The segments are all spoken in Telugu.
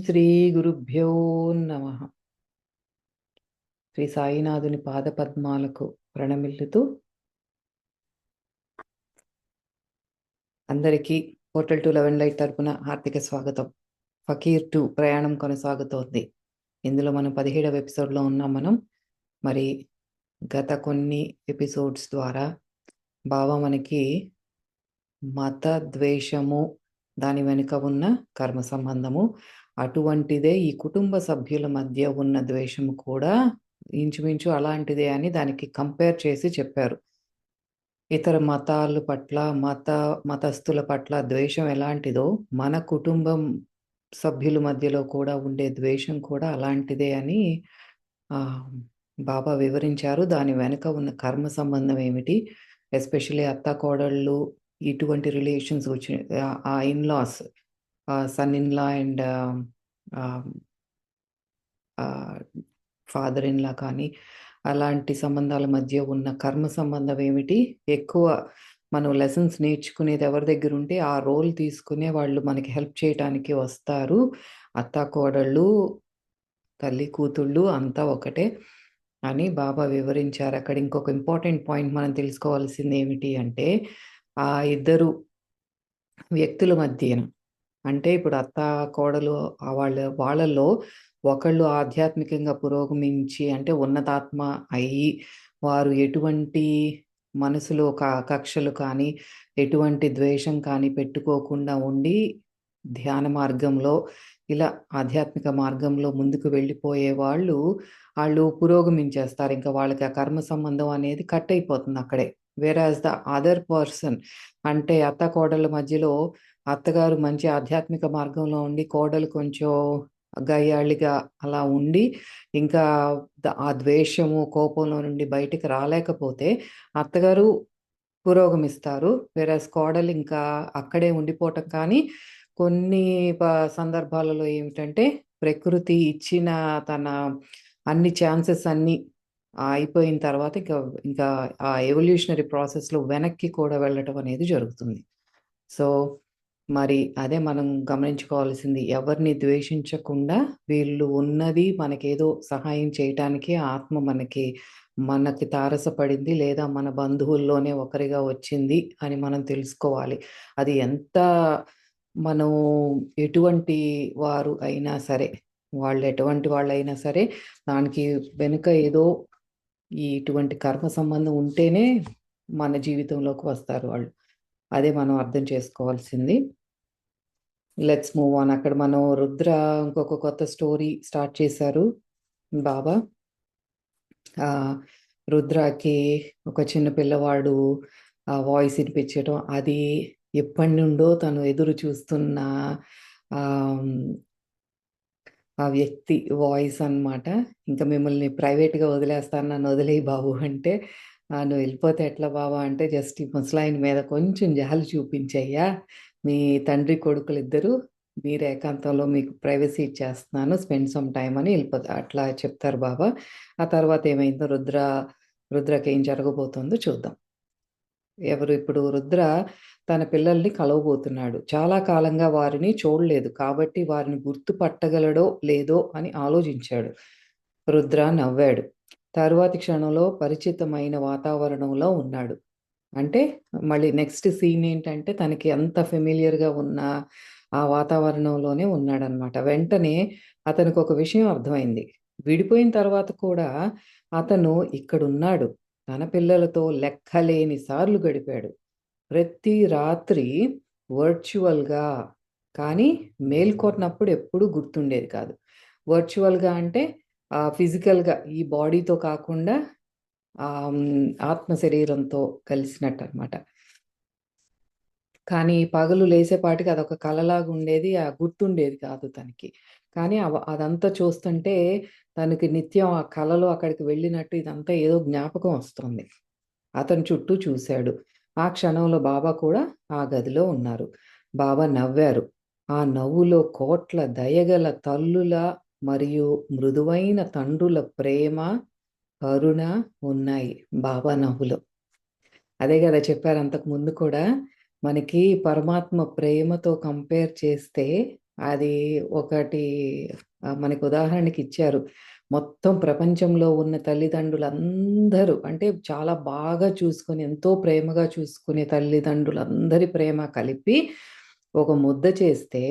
శ్రీ గురుభ్యో నమ. శ్రీ సాయినాథుని పాదపద్మాలకు ప్రణమిల్లుతూ అందరికీ హోటల్ టు 11 లైట్ తరపున హార్దిక స్వాగతం. ఫకీర్ 2 ప్రయాణం కొనసాగుతోంది. ఇందులో మనం 17వ ఎపిసోడ్లో ఉన్నాం. మరి గత కొన్ని ఎపిసోడ్స్ ద్వారా బాబా మనకి మత ద్వేషము, దాని వెనుక ఉన్న కర్మ సంబంధము, అటువంటిదే ఈ కుటుంబ సభ్యుల మధ్య ఉన్న ద్వేషము కూడా ఇంచుమించు అలాంటిదే అని దానికి కంపేర్ చేసి చెప్పారు. ఇతర మతాల పట్ల మతస్థుల పట్ల ద్వేషం ఎలాంటిదో మన కుటుంబం సభ్యుల మధ్యలో కూడా ఉండే ద్వేషం కూడా అలాంటిదే అని బాబా వివరించారు. దాని వెనుక ఉన్న కర్మ సంబంధం ఏమిటి, ఎస్పెషల్లీ అత్త కోడళ్ళు ఇటువంటి రిలేషన్స్ వచ్చి ఆ in laws, son in law and father in law కానీ అలాంటి సంబంధాల మధ్య ఉన్న కర్మ సంబంధం ఏమిటి, ఎక్కువ మనం లెసన్స్ నేర్చుకునేది ఎవరి దగ్గర ఉంటే ఆ రోల్ తీసుకునే వాళ్ళు మనకి హెల్ప్ చేయడానికి వస్తారు. అత్త కోడళ్ళు, తల్లి కూతుళ్ళు అంతా ఒకటే అని బాబా వివరించారు. అక్కడ ఇంకొక ఇంపార్టెంట్ పాయింట్ మనం తెలుసుకోవాల్సింది ఏమిటి అంటే, ఆ ఇద్దరు వ్యక్తుల మధ్యన, అంటే ఇప్పుడు అత్త కోడలు వాళ్ళలో ఒకళ్ళు ఆధ్యాత్మికంగా పురోగమించి అంటే ఉన్నతాత్మ అయ్యి వారు ఎటువంటి మనసులో కక్షలు కానీ ఎటువంటి ద్వేషం కానీ పెట్టుకోకుండా ఉండి ధ్యాన మార్గంలో ఇలా ఆధ్యాత్మిక మార్గంలో ముందుకు వెళ్ళిపోయే వాళ్ళు పురోగమించేస్తారు. ఇంకా వాళ్ళకి ఆ కర్మ సంబంధం అనేది కట్ అయిపోతుంది అక్కడే. వేరాజ్ ద అదర్ పర్సన్ అంటే అత్త కోడళ్ళ మధ్యలో అత్తగారు మంచి ఆధ్యాత్మిక మార్గంలో ఉండి కోడలు కొంచెం గయ్యాళిగా అలా ఉండి ఇంకా ఆ ద్వేషము కోపంలో నుండి బయటికి రాలేకపోతే అత్తగారు పురోగమిస్తారు. వేరాజ్ కోడలు ఇంకా అక్కడే ఉండిపోవటం. కానీ కొన్ని సందర్భాలలో ఏమిటంటే ప్రకృతి ఇచ్చిన తన అన్ని ఛాన్సెస్ అన్నీ అయిపోయిన తర్వాత ఇంకా ఆ ఎవల్యూషనరీ ప్రాసెస్లో వెనక్కి కూడా వెళ్ళటం అనేది జరుగుతుంది. సో మరి అదే మనం గమనించుకోవాల్సింది, ఎవరిని ద్వేషించకుండా వీళ్ళు ఉన్నది మనకేదో సహాయం చేయటానికి ఆత్మ మనకి తారసపడింది లేదా మన బంధువుల్లోనే ఒకరిగా వచ్చింది అని మనం తెలుసుకోవాలి. అది ఎంత మనం ఎటువంటి వారు అయినా సరే, వాళ్ళు ఎటువంటి వాళ్ళైనా సరే దానికి వెనుక ఏదో ఇటువంటి కర్మ సంబంధం ఉంటేనే మన జీవితంలోకి వస్తారు వాళ్ళు. అదే మనం అర్థం చేసుకోవాల్సింది. Let's move on. అక్కడ మనం రుద్ర ఇంకొక కొత్త స్టోరీ స్టార్ట్ చేశారు బాబా. రుద్రకి ఒక చిన్న పిల్లవాడు ఆ వాయిస్ వినిపించడం, అది ఎప్పటి నుండో తను ఎదురు చూస్తున్న ఆ వ్యక్తి వాయిస్ అన్నమాట. ఇంకా మిమ్మల్ని ప్రైవేట్గా వదిలేస్తాను, నన్ను వదిలేయి బాబు అంటే, నువ్వు వెళ్ళిపోతే ఎట్లా బాబా అంటే, జస్ట్ ఈ ముసలాయన మీద కొంచెం జాలి చూపించయ్యా, మీ తండ్రి కొడుకులు ఇద్దరు మీరు ఏకాంతంలో మీకు ప్రైవసీ ఇచ్చేస్తున్నాను, స్పెండ్ సమ్ టైం అని వెళ్ళిపోతా అట్లా చెప్తారు బాబా. ఆ తర్వాత ఏమైందో రుద్రకి ఏం జరగబోతుందో చూద్దాం. ఇప్పుడు రుద్ర తన పిల్లల్ని కలవబోతున్నాడు. చాలా కాలంగా వారిని చూడలేదు కాబట్టి వారిని గుర్తుపట్టగలడో లేదో అని ఆలోచించాడు. రుద్ర నవ్వాడు. తరువాతి క్షణంలో పరిచితమైన వాతావరణంలో ఉన్నాడు. అంటే మళ్ళీ నెక్స్ట్ సీన్ ఏంటంటే తనకి ఎంత ఫెమిలియర్గా ఉన్న ఆ వాతావరణంలోనే ఉన్నాడనమాట. వెంటనే అతనికి ఒక విషయం అర్థమైంది. విడిపోయిన తర్వాత కూడా అతను ఇక్కడున్నాడు. తన పిల్లలతో లెక్కలేని సార్లు గడిపాడు. ప్రతి రాత్రి వర్చువల్గా, కానీ మేల్కొన్నప్పుడు ఎప్పుడూ గుర్తుండేది కాదు. వర్చువల్గా అంటే ఫిజికల్గా ఈ బాడీతో కాకుండా ఆత్మ శరీరంతో కలిసినట్టు అనమాట. కానీ పగలు లేసేపాటికి అదొక కలలాగా ఉండేది, గుర్తుండేది కాదు తనకి. కానీ అదంతా చూస్తుంటే తనకి నిత్యం ఆ కలలో అక్కడికి వెళ్ళినట్టు ఇదంతా ఏదో జ్ఞాపకం వస్తుంది. అతని చుట్టూ చూశాడు. ఆ క్షణంలో బాబా కూడా ఆ గదిలో ఉన్నారు. బాబా నవ్వారు. ఆ నవ్వులో కోట్ల దయగల తల్లుల మరియు మృదువైన తండ్రుల ప్రేమ, కరుణ ఉన్నాయి బాబా నవ్వులో. అదే కదా చెప్పారు అంతకు ముందు కూడా, మనకి పరమాత్మ ప్రేమతో కంపేర్ చేస్తే అది ఒకటి మనకు ఉదాహరణకిచ్చారు. మొత్తం ప్రపంచంలో ఉన్న తల్లిదండ్రులందరూ అంటే చాలా బాగా చూసుకొని, ఎంతో ప్రేమగా చూసుకునే తల్లిదండ్రులందరి ప్రేమ కలిపి ఒక ముద్ద చేస్తే,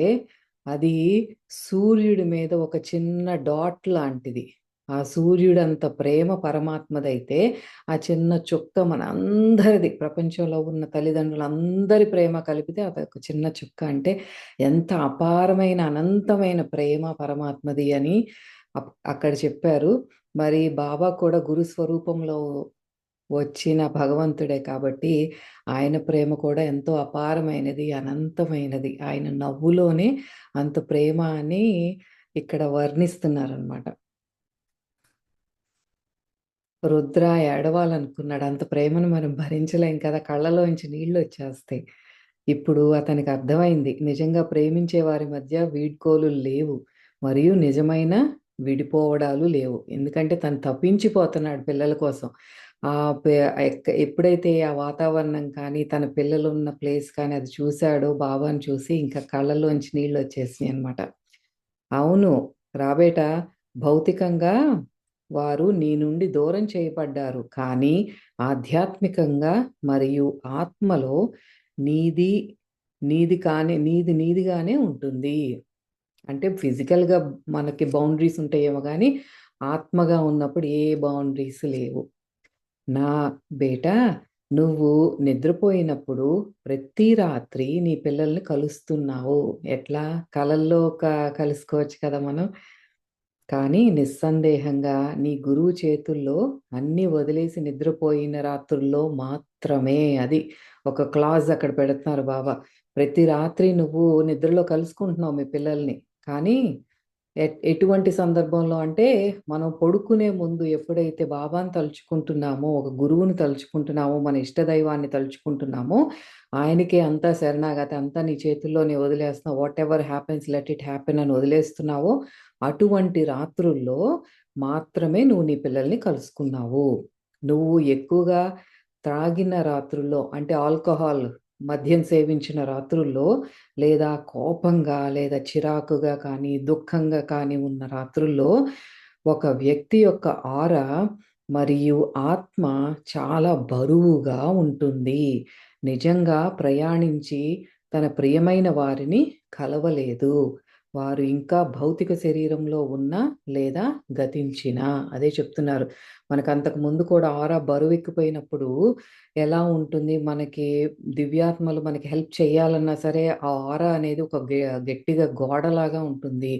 అది సూర్యుడి మీద ఒక చిన్న డాట్ లాంటిది. ఆ సూర్యుడంత ప్రేమ పరమాత్మదైతే, ఆ చిన్న చుక్క మనందరిది ప్రపంచంలో ఉన్న తల్లిదండ్రులందరి ప్రేమ కలిపితే అదొక చిన్న చుక్క. అంటే ఎంత అపారమైన, అనంతమైన ప్రేమ పరమాత్మది అని అక్కడ చెప్పారు. మరి బాబా కూడా గురు స్వరూపంలో వచ్చిన భగవంతుడే కాబట్టి, ఆయన ప్రేమ కూడా ఎంతో అపారమైనది, అనంతమైనది. ఆయన నవ్వులోనే అంత ప్రేమ అని ఇక్కడ వర్ణిస్తున్నారనమాట. రుద్ర ఏడవాలనుకున్నాడు. అంత ప్రేమను మనం భరించలేం కదా! కళ్ళలోంచి నీళ్లొచ్చేస్తాయి. ఇప్పుడు అతనికి అర్థమైంది. నిజంగా ప్రేమించే వారి మధ్య వీడ్కోలులు లేవు. మరియు నిజమైన విడిపోవడాలు లేవు. ఎందుకంటే తను తపించిపోతున్నాడు పిల్లల కోసం. పె ఎప్పుడైతే ఆ వాతావరణం కానీ, తన పిల్లలున్న ప్లేస్ కానీ అది చూసాడో బాబాని చూసి ఇంకా కళ్ళలోంచి నీళ్లొచ్చేసినియనమాట. అవును. రాబేటా, భౌతికంగా వారు నీ నుండి దూరం చేయబడ్డారు. కానీ ఆధ్యాత్మికంగా మరియు ఆత్మలో నీది నీదిగానే ఉంటుంది. అంటే ఫిజికల్‌గా మనకి బౌండరీస్ ఉంటాయేమో గానీ, ఆత్మగా ఉన్నప్పుడు ఏ బౌండరీస్ లేవు. నా బేటా, నువ్వు నిద్రపోయినప్పుడు ప్రతి రాత్రి నీ పిల్లల్ని కలుస్తున్నావు. ఎట్లా? కలల్లో కలుసుకోవచ్చు కదా మనం. కానీ నిస్సందేహంగా నీ గురువు చేతుల్లో అన్నీ వదిలేసి నిద్రపోయిన రాత్రుల్లో మాత్రమే అది ఒక క్లాజ్ అక్కడ పెడుతున్నారు బాబా. ప్రతి రాత్రి నువ్వు నిద్రలో కలుసుకుంటున్నావు మీ పిల్లల్ని. కానీ ఎటువంటి సందర్భంలో అంటే, మనం పడుకునే ముందు ఎప్పుడైతే బాబాని తలుచుకుంటున్నామో, ఒక గురువుని తలుచుకుంటున్నామో, మన ఇష్టదైవాన్ని తలుచుకుంటున్నామో, ఆయనకే అంతా శరణాగతి, అంతా నీ చేతుల్లోనే వదిలేస్తున్నావు. Whatever happens let it happen అని వదిలేస్తున్నావో, అటువంటి రాత్రుల్లో మాత్రమే నువ్వు నీ పిల్లల్ని కలుసుకున్నావు. నువ్వు ఎక్కువగా త్రాగిన రాత్రుల్లో అంటే ఆల్కహాల్, మద్యం సేవించిన రాత్రుల్లో లేదా కోపంగా, లేదా చిరాకుగా కానీ, దుఃఖంగా కానీ ఉన్న రాత్రుల్లో ఒక వ్యక్తి యొక్క ఆరా మరియు ఆత్మ చాలా బరువుగా ఉంటుంది. నిజంగా ప్రయాణించి తన ప్రియమైన వారిని కలవలేదు. వారు ఇంకా భౌతిక శరీరంలో ఉన్నా లేదా గతించినా. అదే చెప్తున్నారు. మనకంతకు ముందు కూడా ఆరా బరువెక్కిపోయినప్పుడు ఎలా ఉంటుంది, మనకి దివ్యాత్మలు మనకి హెల్ప్ చేయాలన్నా సరే, ఆ ఆరా అనేది ఒక గట్టిగా గోడలాగా ఉంటుంది.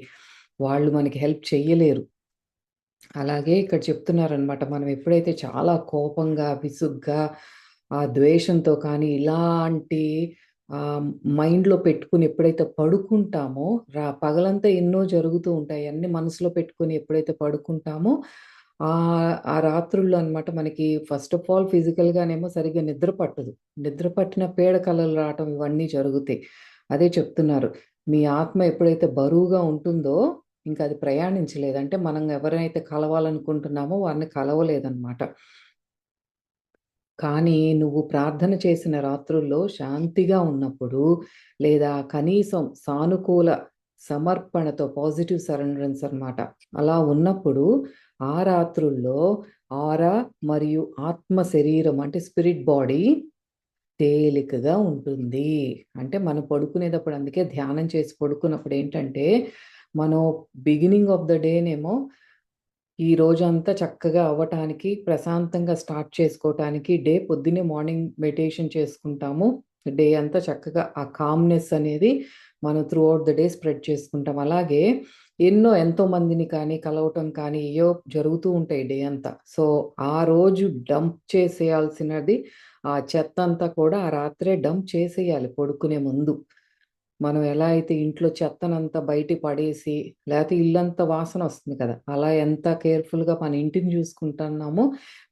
వాళ్ళు మనకి హెల్ప్ చెయ్యలేరు. అలాగే ఇక్కడ చెప్తున్నారనమాట. మనం ఎప్పుడైతే చాలా కోపంగా, విసుగ్గా, ద్వేషంతో కానీ ఇలాంటి ఆహ్, మైండ్‌లో పెట్టుకొని ఎప్పుడైతే పడుకుంటామో, పగలంతా ఎన్నో జరుగుతూ ఉంటాయి. అన్నీ మనసులో పెట్టుకొని ఎప్పుడైతే పడుకుంటామో, ఆ రాత్రుల్లో అనమాట మనకి ఫస్ట్ ఆఫ్ ఆల్ ఫిజికల్‌గానేమో సరిగ్గా నిద్ర పట్టదు. నిద్ర పట్టిన పీడ కలలు రావటం ఇవన్నీ జరుగుతాయి. అదే చెప్తున్నారు. మీ ఆత్మ ఎప్పుడైతే బరువుగా ఉంటుందో ఇంకా అది ప్రయాణించలేదు. అంటే మనం ఎవరైతే కలవాలనుకుంటున్నామో వారిని కలవలేదనమాట. కానీ నువ్వు ప్రార్థన చేసిన రాత్రుల్లో శాంతిగా ఉన్నప్పుడు, లేదా కనీసం సానుకూల సమర్పణతో పాజిటివ్ సరెండరెన్స్ అనమాట. అలా ఉన్నప్పుడు ఆ రాత్రుల్లో ఆరా మరియు ఆత్మ శరీరం అంటే స్పిరిట్ బాడీ తేలికగా ఉంటుంది. అంటే మనం పడుకునేటప్పుడు అందుకే ధ్యానం చేసి పడుకున్నప్పుడు ఏంటంటే, మనం బిగినింగ్ ఆఫ్ ద డేనేమో ఈ రోజంతా చక్కగా అవ్వటానికి, ప్రశాంతంగా స్టార్ట్ చేసుకోటానికి పొద్దున్నే మార్నింగ్ మెడిటేషన్ చేసుకుంటాము. డే అంతా చక్కగా ఆ కామ్‌నెస్ అనేది మనం through out the day spread చేసుకుంటాం. అలాగే ఎంతో మందిని కానీ, కలవటం కానీ ఏయో జరుగుతూ ఉంటాయి డే అంతా. సో, ఆ రోజు డంప్ చేసేయాల్సినది ఆ చెత్తంతా కూడా ఆ రాత్రే డంప్ చేసేయాలి పడుకునే ముందు. మనం ఎలా అయితే ఇంట్లో చెత్తనంతా బయట పడేసి, లేతే ఇల్లంతా వాసనొస్తుంది కదా! అలా ఎంత కేర్‌ఫుల్‌గా మన ఇంటిని చూసుకుంటున్నామో,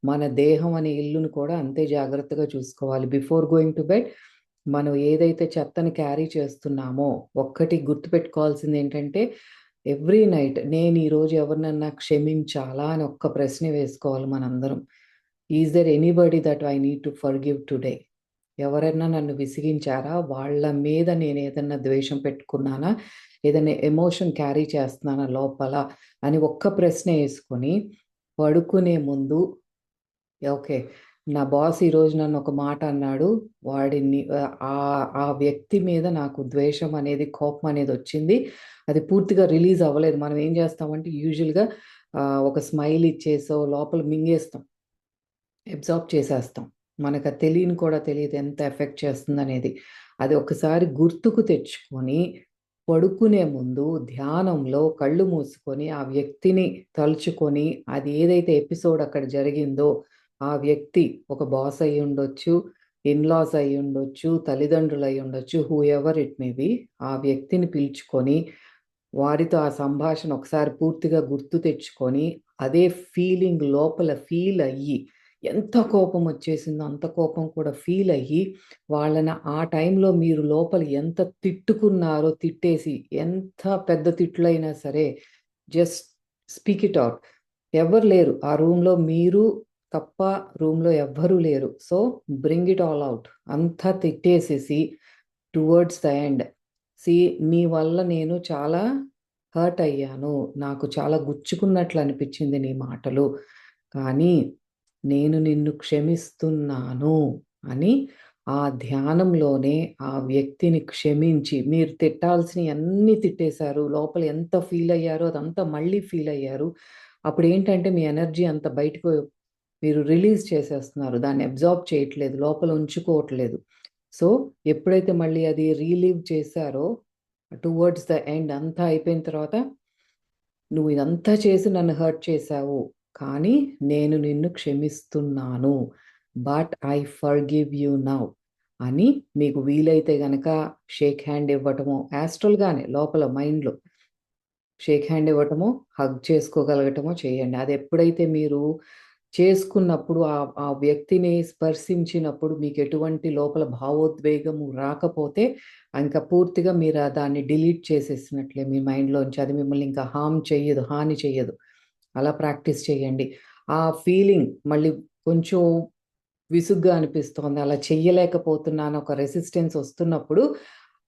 మన దేహం అనే ఇల్లుని కూడా అంతే జాగ్రత్తగా చూసుకోవాలి. బిఫోర్ గోయింగ్ టు బెడ్ మనం ఏదైతే చెత్తని క్యారీ చేస్తున్నామో, ఒక్కటి గుర్తుపెట్టుకోవాల్సిందేంటంటే, ఎవ్రీ నైట్ నేను ఈరోజు ఎవరినన్నా క్షమించాలా అని ఒక్క ప్రశ్న వేసుకోవాలి మనందరం. Is there anybody that I need to forgive today? ఎవరైనా నన్ను విసిగించారా? వాళ్ళ మీద నేనేదన్నా ద్వేషం పెట్టుకున్నానా? ఏదైనా ఎమోషన్ క్యారీ చేస్తున్నానా లోపల? అని ఒక్క ప్రశ్న యేసుకొని పడుకునే ముందు ఓకే. నా బాస్ ఈరోజు నన్నొక మాట అన్నాడు. వాడిని ఆ వ్యక్తి మీద నాకు ద్వేషం అనేది, కోపం అనేదొచ్చింది. అది పూర్తిగా రిలీజ్ అవ్వలేదు. మనం ఏం చేస్తామంటే యూజువల్‌గా ఒక స్మైల్ ఇచ్చేసో లోపల మింగేస్తాం. అబ్జార్బ్ చేసేస్తాం. మనకది తెలియని కూడా తెలీదు ఎంత ఎఫెక్ట్ చేస్తుందనేది. అది ఒకసారి గుర్తుకు తెచ్చుకొని, పడుకునే ముందు ధ్యానంలో కళ్ళు మూసుకొని, ఆ వ్యక్తిని తలుచుకొని, అది ఏదైతే ఎపిసోడ్ అక్కడ జరిగిందో, ఆ వ్యక్తి ఒక బాస్ అయ్యుండొచ్చు, ఇన్‌లాస్ అయ్యుండొచ్చు, తల్లిదండ్రులయ్యుండొచ్చు, whoever it may be. ఆ వ్యక్తిని పిలుచుకొని, వారితో ఆ సంభాషణ ఒకసారి పూర్తిగా గుర్తు తెచ్చుకొని, అదే ఫీలింగ్ లోపల ఫీల్ అయ్యి, ఎంత కోపమొచ్చేసిందో అంత కోపం కూడా ఫీల్ అయ్యి, వాళ్ళని ఆ టైంలో మీరు లోపల ఎంత తిట్టుకున్నారో తిట్టేసి, ఎంత పెద్ద తిట్లైనా సరే జస్ట్ స్పీక్ ఇట్ ఔట్. ఎవ్వరు లేరు. ఆ రూమ్‌లో మీరు తప్ప రూమ్‌లో ఎవ్వరూ లేరు. So, bring it all out. అంతా తిట్టేసేసి టువర్డ్స్ ద ఎండ్. సీ నీ వల్ల నేను చాలా హర్ట్ అయ్యాను. నాకు చాలా గుచ్చుకున్నట్లు అనిపిచ్చింది నీ మాటలు. కానీ నేను నిన్ను క్షమిస్తున్నాను అని ఆ ధ్యానంలోనే ఆ వ్యక్తిని క్షమించి, మీరు తిట్టాల్సినయన్నీ తిట్టేశారు. లోపల ఎంత ఫీల్ అయ్యారో అదంతా మళ్ళీ ఫీల్ అయ్యారు. అప్పుడేంటంటే మీ ఎనర్జీ అంతా బయటకు మీరు రిలీజ్ చేసేస్తున్నారు. దాన్ని అబ్జార్బ్ చేయట్లేదు. లోపల ఉంచుకోవట్లేదు. సో, ఎప్పుడైతే మళ్ళీ అది రిలీవ్ చేశారో టువర్డ్స్ ద ఎండ్ అంతా అయిపోయిన తర్వాత, "నువ్వు ఇదంతా చేసి నన్ను హర్ట్ చేశావు. కానీ నేను నిన్ను క్షమిస్తున్నాను. But I forgive you now" అని మీకు వీలైతే గనక షేక్ హ్యాండ్ ఇవ్వటమో, యాస్ట్రల్‌గానే లోపల మైండ్‌లో షేక్ హ్యాండ్ ఇవ్వటమో, హగ్ చేసుకోగలగటమో చేయండి. అదెప్పుడైతే మీరు చేసుకున్నప్పుడు ఆ వ్యక్తిని స్పర్శించినప్పుడు మీకెటువంటి లోపల భావోద్వేగము రాకపోతే, ఇంక పూర్తిగా దాన్ని డిలీట్ చేసేసినట్లే మీ మైండ్‌లోంచి. అది మిమ్మల్ని ఇంకా హాని చెయ్యదు. అలా ప్రాక్టీస్ చేయండి. ఆ ఫీలింగ్ మళ్ళీ కొంచెం విసుగ్గా అనిపిస్తోంది. అలా చెయ్యలేకపోతున్నాను ఒక రెసిస్టెన్స్ ఒస్తున్నప్పుడు,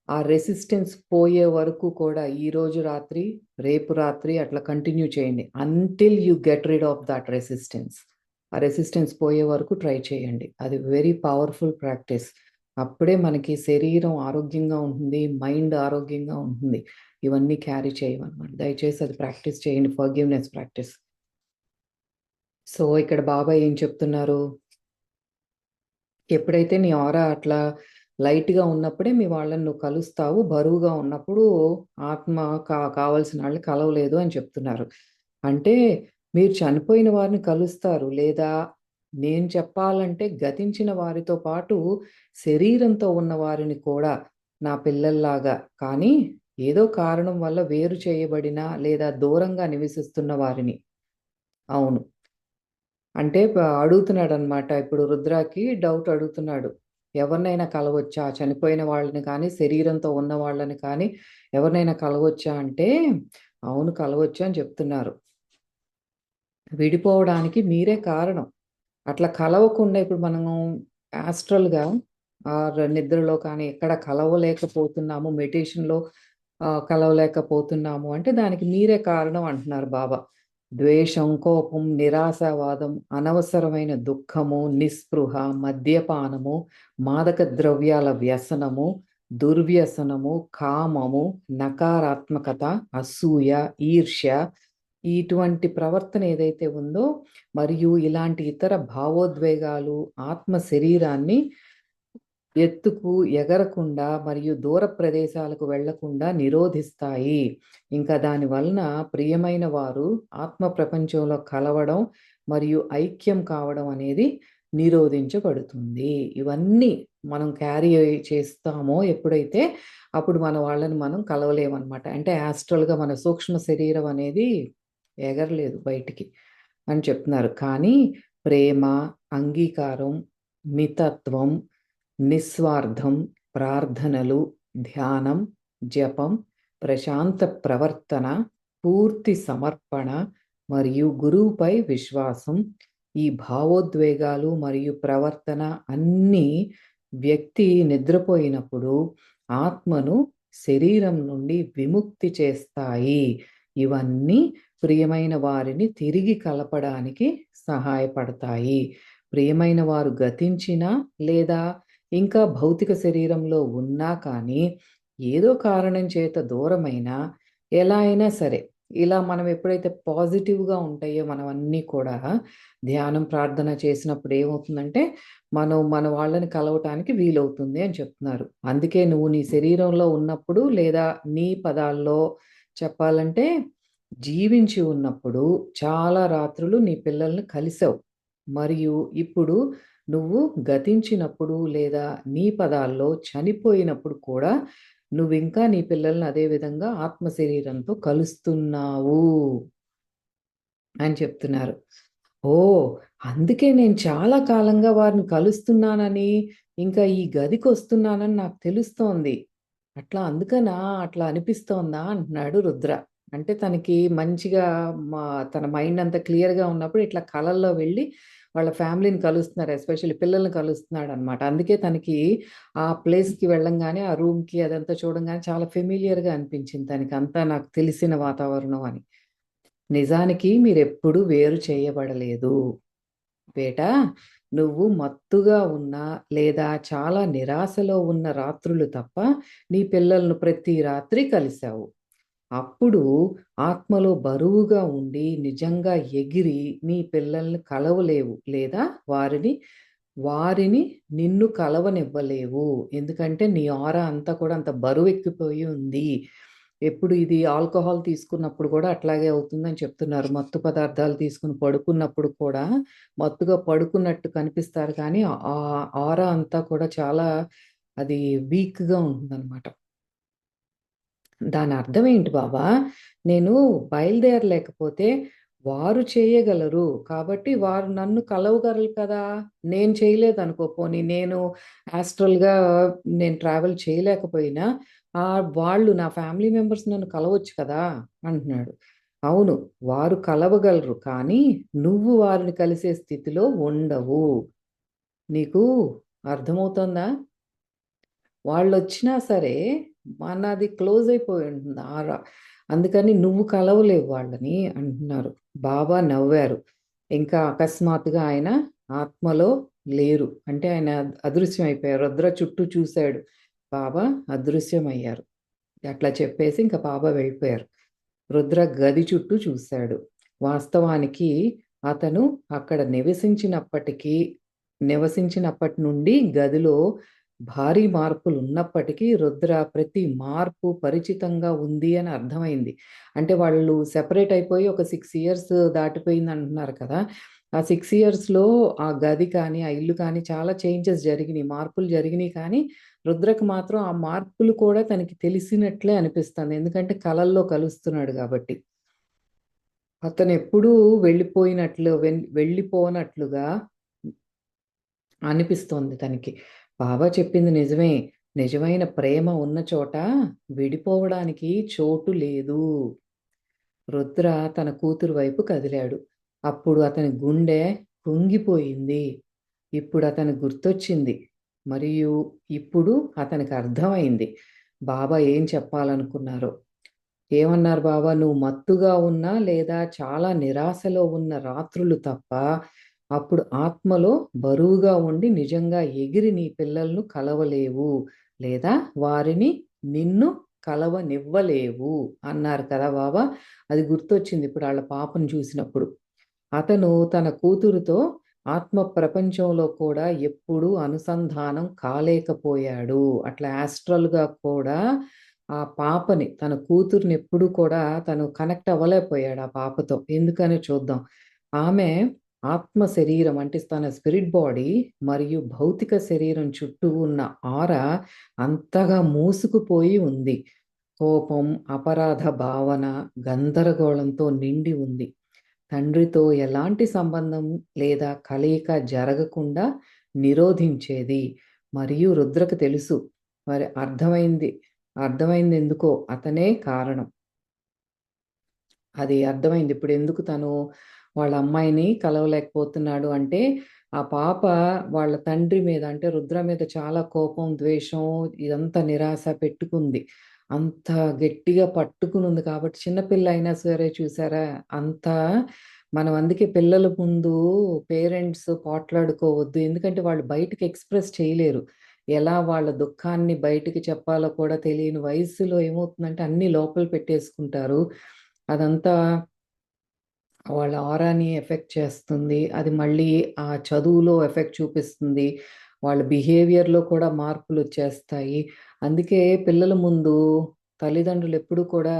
ఆ రెసిస్టెన్స్ పోయే వరకు కూడా ఈరోజు రాత్రి, రేపు రాత్రి అట్లా కంటిన్యూ చేయండి. Until you get rid of that resistance. ఆ రెసిస్టెన్స్ పోయే వరకు ట్రై చేయండి. అది వెరీ పవర్‌ఫుల్ ప్రాక్టీస్. అప్పుడే మనకి శరీరం ఆరోగ్యంగా ఉంటుంది. మైండ్ ఆరోగ్యంగా ఉంటుంది. ఇవన్నీ క్యారీ చేయమనమాట. దయచేసి అది ప్రాక్టీస్ చేయండి. Forgiveness practice. సో, ఇక్కడ బాబాయ్ ఏం చెప్తున్నారు? ఎప్పుడైతే నీ ఆరా అట్లా లైట్‌గా ఉన్నప్పుడే మీ వాళ్ళని నువ్వు కలుస్తావు. బరువుగా ఉన్నప్పుడు ఆత్మ కావాల్సిన ఆళ్ళని కలవలేదు అని చెప్తున్నారు. అంటే మీరు చనిపోయిన వారిని కలుస్తారు. లేదా నేను చెప్పాలంటే గతించిన వారితో పాటు శరీరంతో ఉన్న వారిని కూడా నా పిల్లల్లాగా కానీ ఏదో కారణం వల్ల వేరు చేయబడిన లేదా దూరంగా నివసిస్తున్న వారిని. అవును. అంటే అడుగుతున్నాడనమాట. ఇప్పుడు రుద్రాకి డౌట్ అడుగుతున్నాడు. ఎవరినైనా కలవచ్చా? చనిపోయిన వాళ్ళని కానీ, శరీరంతో ఉన్న వాళ్ళని కానీ ఎవరినైనా కలవచ్చా అంటే, అవును కలవచ్చు అని చెప్తున్నారు. విడిపోవడానికి మీరే కారణం. అట్లా కలవకుండా ఇప్పుడు మనము యాస్ట్రల్‌గా నిద్రలో కానీ ఎక్కడ కలవలేకపోతున్నాము. మెడిటేషన్‌లో కలవలేకపోతున్నాము అంటే దానికి మీరే కారణం అంటున్నారు బాబా. ద్వేషం, కోపం, నిరాశావాదం, అనవసరమైన దుఃఖము, నిస్పృహ, మద్యపానము, మాదక ద్రవ్యాల వ్యసనము, దుర్వ్యసనము, కామము, నకారాత్మకత, అసూయ, ఈర్ష్య ఇటువంటి ప్రవర్తన ఏదైతే ఉందో మరియు ఇలాంటి ఇతర భావోద్వేగాలు ఆత్మ శరీరాన్ని ఎగరకుండా మరియు దూర ప్రదేశాలకు వెళ్ళకుండా నిరోధిస్తాయి. ఇంకా దాని వలన ప్రియమైన వారు ఆత్మ ప్రపంచంలో కలవడం మరియు ఐక్యం కావడం అనేది నిరోధించబడుతుంది. ఇవన్నీ మనం క్యారీ చేస్తామో ఎప్పుడైతే అప్పుడు మన వాళ్ళని మనం కలవలేమనమాట. అంటే యాస్ట్రల్‌గా మన సూక్ష్మ శరీరం అనేది ఎగరలేదు బయటికి అని చెప్తున్నారు. కానీ ప్రేమ, అంగీకారం, మితత్వం, నిస్వార్థం, ప్రార్థనలు, ధ్యానం, జపం, ప్రశాంత ప్రవర్తన, పూర్తి సమర్పణ మరియు గురువుపై విశ్వాసం, ఈ భావోద్వేగాలు మరియు ప్రవర్తన అన్నీ వ్యక్తి నిద్రపోయినప్పుడు ఆత్మను శరీరం నుండి విముక్తి చేస్తాయి. ఇవన్నీ ప్రియమైన వారిని తిరిగి కలపడానికి సహాయపడతాయి. ప్రియమైన వారు గతించినా లేదా ఇంకా భౌతిక శరీరంలో ఉన్నా కానీ ఏదో కారణం చేత దూరమైనా ఎలా అయినా సరే ఇలా మనం ఎప్పుడైతే పాజిటివ్‌గా ఉంటాయో మనవన్నీ కూడా ధ్యానం, ప్రార్థన చేసినప్పుడు ఏమవుతుందంటే మన వాళ్ళని కలవటానికి వీలవుతుంది అని చెప్తున్నారు. అందుకే నువ్వు నీ శరీరంలో ఉన్నప్పుడు లేదా నీ పదాల్లో చెప్పాలంటే జీవించి ఉన్నప్పుడు చాలా రాత్రులు నీ పిల్లల్ని కలిసావు. మరియు ఇప్పుడు నువ్వు గతించినప్పుడు లేదా నీ పదాల్లో చనిపోయినప్పుడు కూడా నువ్వింకా నీ పిల్లల్ని అదే విధంగా ఆత్మ శరీరంతో కలుస్తున్నావు అని చెప్తున్నారు. ఓహ్! అందుకే నేను చాలా కాలంగా వారిని కలుస్తున్నానని, ఇంకా ఈ గదికొస్తున్నానని నాకు తెలుస్తోంది. అందుకనా అట్లా అనిపిస్తోందా? అంటున్నాడు రుద్ర. అంటే తనకి మంచిగా మా తన మైండ్ అంతా క్లియర్‌గా ఉన్నప్పుడు ఇట్లా కలల్లో వెళ్ళి వాళ్ళ ఫ్యామిలీని కలుస్తున్నారు. ఎస్పెషల్లీ పిల్లల్ని కలుస్తున్నాడనమాట. అందుకే తనకి ఆ ప్లేస్‌కి వెళ్ళంగానే, ఆ రూమ్‌కి అదంతా చూడంగానే చాలా ఫెమిలియర్‌గా అనిపించింది తనకి. అంతా నాకు తెలిసిన వాతావరణం అని. నిజానికి మీరెప్పుడూ వేరు చేయబడలేదు. బేటా, నువ్వు మత్తుగా ఉన్నా లేదా చాలా నిరాశలో ఉన్న రాత్రులు తప్ప నీ పిల్లలను ప్రతి రాత్రి కలిసావు. అప్పుడు ఆత్మలో బరువుగా ఉండి నిజంగా ఎగిరి నీ పిల్లల్ని కలవలేవు లేదా వారిని వారిని నిన్ను కలవనివ్వలేవు. ఎందుకంటే నీ ఆరా అంతా కూడా అంత బరువెక్కిపోయి ఉంది. ఎప్పుడు ఇది ఆల్కహాల్ తీసుకున్నప్పుడు కూడా అట్లాగే అవుతుందని చెప్తున్నారు. మత్తు పదార్థాలు తీసుకొని పడుకున్నప్పుడు కూడా మత్తుగా పడుకున్నట్టు కనిపిస్తారు కానీ ఆ ఆరా అంతా కూడా చాలా అది వీక్‌గా ఉంటుందనమాట. దానర్థం ఏంటి బాబా? నేను బయలుదేరలేకపోతే వారు చేయగలరు. కాబట్టి వారు నన్ను కలవగలరు కదా! నేను చేయలేదనుకో పోనీ నేను యాస్ట్రల్‌గా నేను ట్రావెల్ చేయలేకపోయినా వాళ్ళు నా ఫ్యామిలీ మెంబర్స్ నన్ను కలవచ్చు కదా! అంటున్నాడు. అవును. వారు కలవగలరు. కానీ నువ్వు వారిని కలిసే స్థితిలో ఉండవు. నీకు అర్థమవుతోందా? వాళ్ళొచ్చినా సరే, మనది క్లోజ్ అయిపోయి ఉంటుంది ఆరా. అందుకని నువ్వు కలవలేవు వాళ్ళని అంటున్నారు. బాబా నవ్వారు. ఇంకా అకస్మాత్తుగా ఆయన ఆత్మలో లేరు. అంటే ఆయన అదృశ్యం అయిపోయారు. రుద్ర చుట్టూ చూసాడు. బాబా అదృశ్యమయ్యారు. అట్లా చెప్పేసి ఇంక బాబా వెళ్ళిపోయారు. రుద్ర గది చుట్టూ చూశాడు. వాస్తవానికి అతను అక్కడ నివసించినప్పటి నుండి గదిలో భారీ మార్పులున్నప్పటికీ రుద్ర ప్రతి మార్పు పరిచితంగా ఉంది అని అర్థమైంది. అంటే వాళ్ళు సెపరేట్ అయిపోయి ఒక 6 ఇయర్స్ దాటిపోయిందంటున్నారు కదా! ఆ 6 ఇయర్స్‌లో ఆ గది కానీ, ఆ ఇల్లు కానీ చాలా చేంజెస్ జరిగినియి. మార్పులు జరిగినియి కానీ రుద్రకు మాత్రం ఆ మార్పులు కూడా తనకి తెలిసినట్లే అనిపిస్తుంది. ఎందుకంటే కలల్లో కలుస్తున్నాడు గాబట్టి. అతనెప్పుడూ వెళ్ళిపోనట్లుగా అనిపిస్తోంది తనకి. బాబా చెప్పింది నిజమే. నిజమైన ప్రేమ ఉన్న చోట విడిపోవడానికి చోటు లేదు. రుద్ర తన కూతురు వైపు కదిలాడు. అప్పుడు అతని గుండె కుంగిపోయింది. ఇప్పుడతనికి గుర్తొచ్చింది. మరియు ఇప్పుడు అతనికి అర్థమైంది. బాబా ఏం చెప్పాలనుకున్నారో. ఏమన్నారు బాబా? "నువ్వు మత్తుగా ఉన్నా లేదా చాలా నిరాశలో ఉన్న రాత్రులు తప్ప, అప్పుడు ఆత్మలో బరువుగా ఉండి నిజంగా ఎగిరి నీ పిల్లలను కలవలేవు. లేదా వారిని నిన్ను కలవనివ్వలేవు" అన్నారు కదా బాబా! అది గుర్తొచ్చింది ఇప్పుడు ఆళ్ళ పాపను చూసినప్పుడు. అతను తన కూతురుతో ఆత్మ ప్రపంచంలో కూడా ఎప్పుడూ అనుసంధానం కాలేకపోయాడు. అట్లా యాస్ట్రల్‌గా కూడా ఆ పాపని, తన కూతురిని ఎప్పుడూ కూడా తను కనెక్ట్ అవ్వలేకపోయాడు ఆ పాపతో. ఎందుకనో చూద్దాం. ఆమె ఆత్మ శరీరం అంటే తన స్పిరిట్ బాడీ మరియు భౌతిక శరీరం చుట్టూ ఉన్న ఆరా అంతగా మూసుకుపోయి ఉంది. కోపం, అపరాధ భావన, గందరగోళంతో నిండి ఉంది. తండ్రితో ఎలాంటి సంబంధం లేదా కలయిక జరగకుండా నిరోధించేది. మరియు రుద్రకు తెలుసు. మరి అర్థమైందెందుకో అతనే కారణం. అది అర్థమైంది. ఇప్పుడెందుకు తను వాళ్ళ అమ్మాయిని కలవలేకపోతున్నాడు అంటే, ఆ పాప వాళ్ళ తండ్రి మీద అంటే రుద్ర మీద చాలా కోపం, ద్వేషం ఇదంతా నిరాశ పెట్టుకుంది. అంత గట్టిగా పట్టుకునుంది కాబట్టి చిన్నపిల్ల అయినా సరే చూసారా అంతా మనం అందుకే పిల్లల ముందు పేరెంట్స్ పోట్లాడుకోవద్దు. ఎందుకంటే వాళ్ళు బయటకి ఎక్స్‌ప్రెస్ చేయలేరు. ఎలా వాళ్ళ దుఃఖాన్ని బయటికి చెప్పాలో కూడా తెలియని వయస్సులో ఏమవుతుందంటే అన్నీ లోపల పెట్టేసుకుంటారు. అదంతా వాళ్ళ ఆరాని ఎఫెక్ట్ చేస్తుంది. అది మళ్ళీ ఆ చదువులో ఎఫెక్ట్ చూపిస్తుంది. వాళ్ళ బిహేవియర్‌లో కూడా మార్పులొచ్చేస్తాయి. అందుకే పిల్లల ముందు తల్లిదండ్రులు ఎప్పుడూ కూడా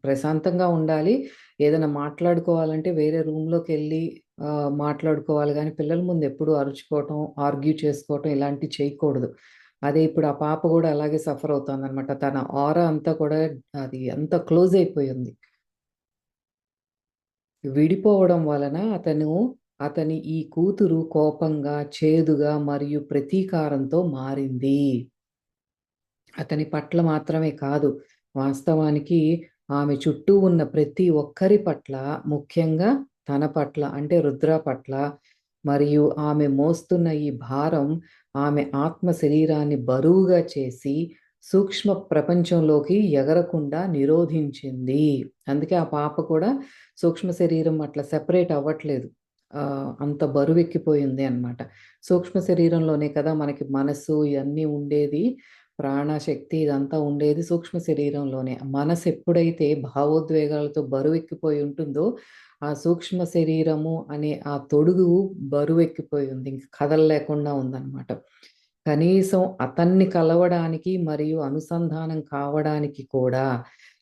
ప్రశాంతంగా ఉండాలి. ఏదైనా మాట్లాడుకోవాలంటే వేరే రూమ్‌లోకెళ్ళి మాట్లాడుకోవాలి గానీ, పిల్లల ముందు ఎప్పుడూ అరుచుకోవటం, ఆర్గ్యూ చేసుకోవటం ఇలాంటివి చేయకూడదు. అదే ఇప్పుడు ఆ పాప గూడా అలాగే సఫర్ అవుతోందనమాట. తన ఆరా అంతా కూడా అది అంతా క్లోజ్ అయిపోయింది. విడిపోవడం వలన అతని ఈ కూతురు కోపంగా, చేదుగా మరియు ప్రతీకారంతో మారింది. అతని పట్ల మాత్రమే కాదు, వాస్తవానికి ఆమె చుట్టూ ఉన్న ప్రతి ఒక్కరి పట్ల, ముఖ్యంగా తన పట్ల అంటే రుద్ర పట్ల మరియు ఆమె మోస్తున్న ఈ భారం ఆమె ఆత్మ శరీరాన్ని బరువుగా చేసి, సూక్ష్మ ప్రపంచంలోకి ఎగరకుండా నిరోధించింది. అందుకే ఆ పాప కూడా సూక్ష్మ శరీరం అట్లా సెపరేట్ అవ్వట్లేదు. అంత బరువెక్కిపోయింది అన్నమాట. సూక్ష్మ శరీరంలోనే కదా మనకి మనస్సు ఇయన్నీ ఉండేది. ప్రాణశక్తి ఇదంతా ఉండేది సూక్ష్మ శరీరంలోనే. మనసెప్పుడైతే భావోద్వేగాలతో బరువెక్కిపోయి ఉంటుందో, ఆ సూక్ష్మ శరీరము అనే ఆ తొడుగు బరువెక్కిపోయుంది. ఇంక కదలలేకుండా ఉందనమాట. కనీసం అతన్ని కలవడానికి మరియు అనుసంధానం కావడానికి కూడా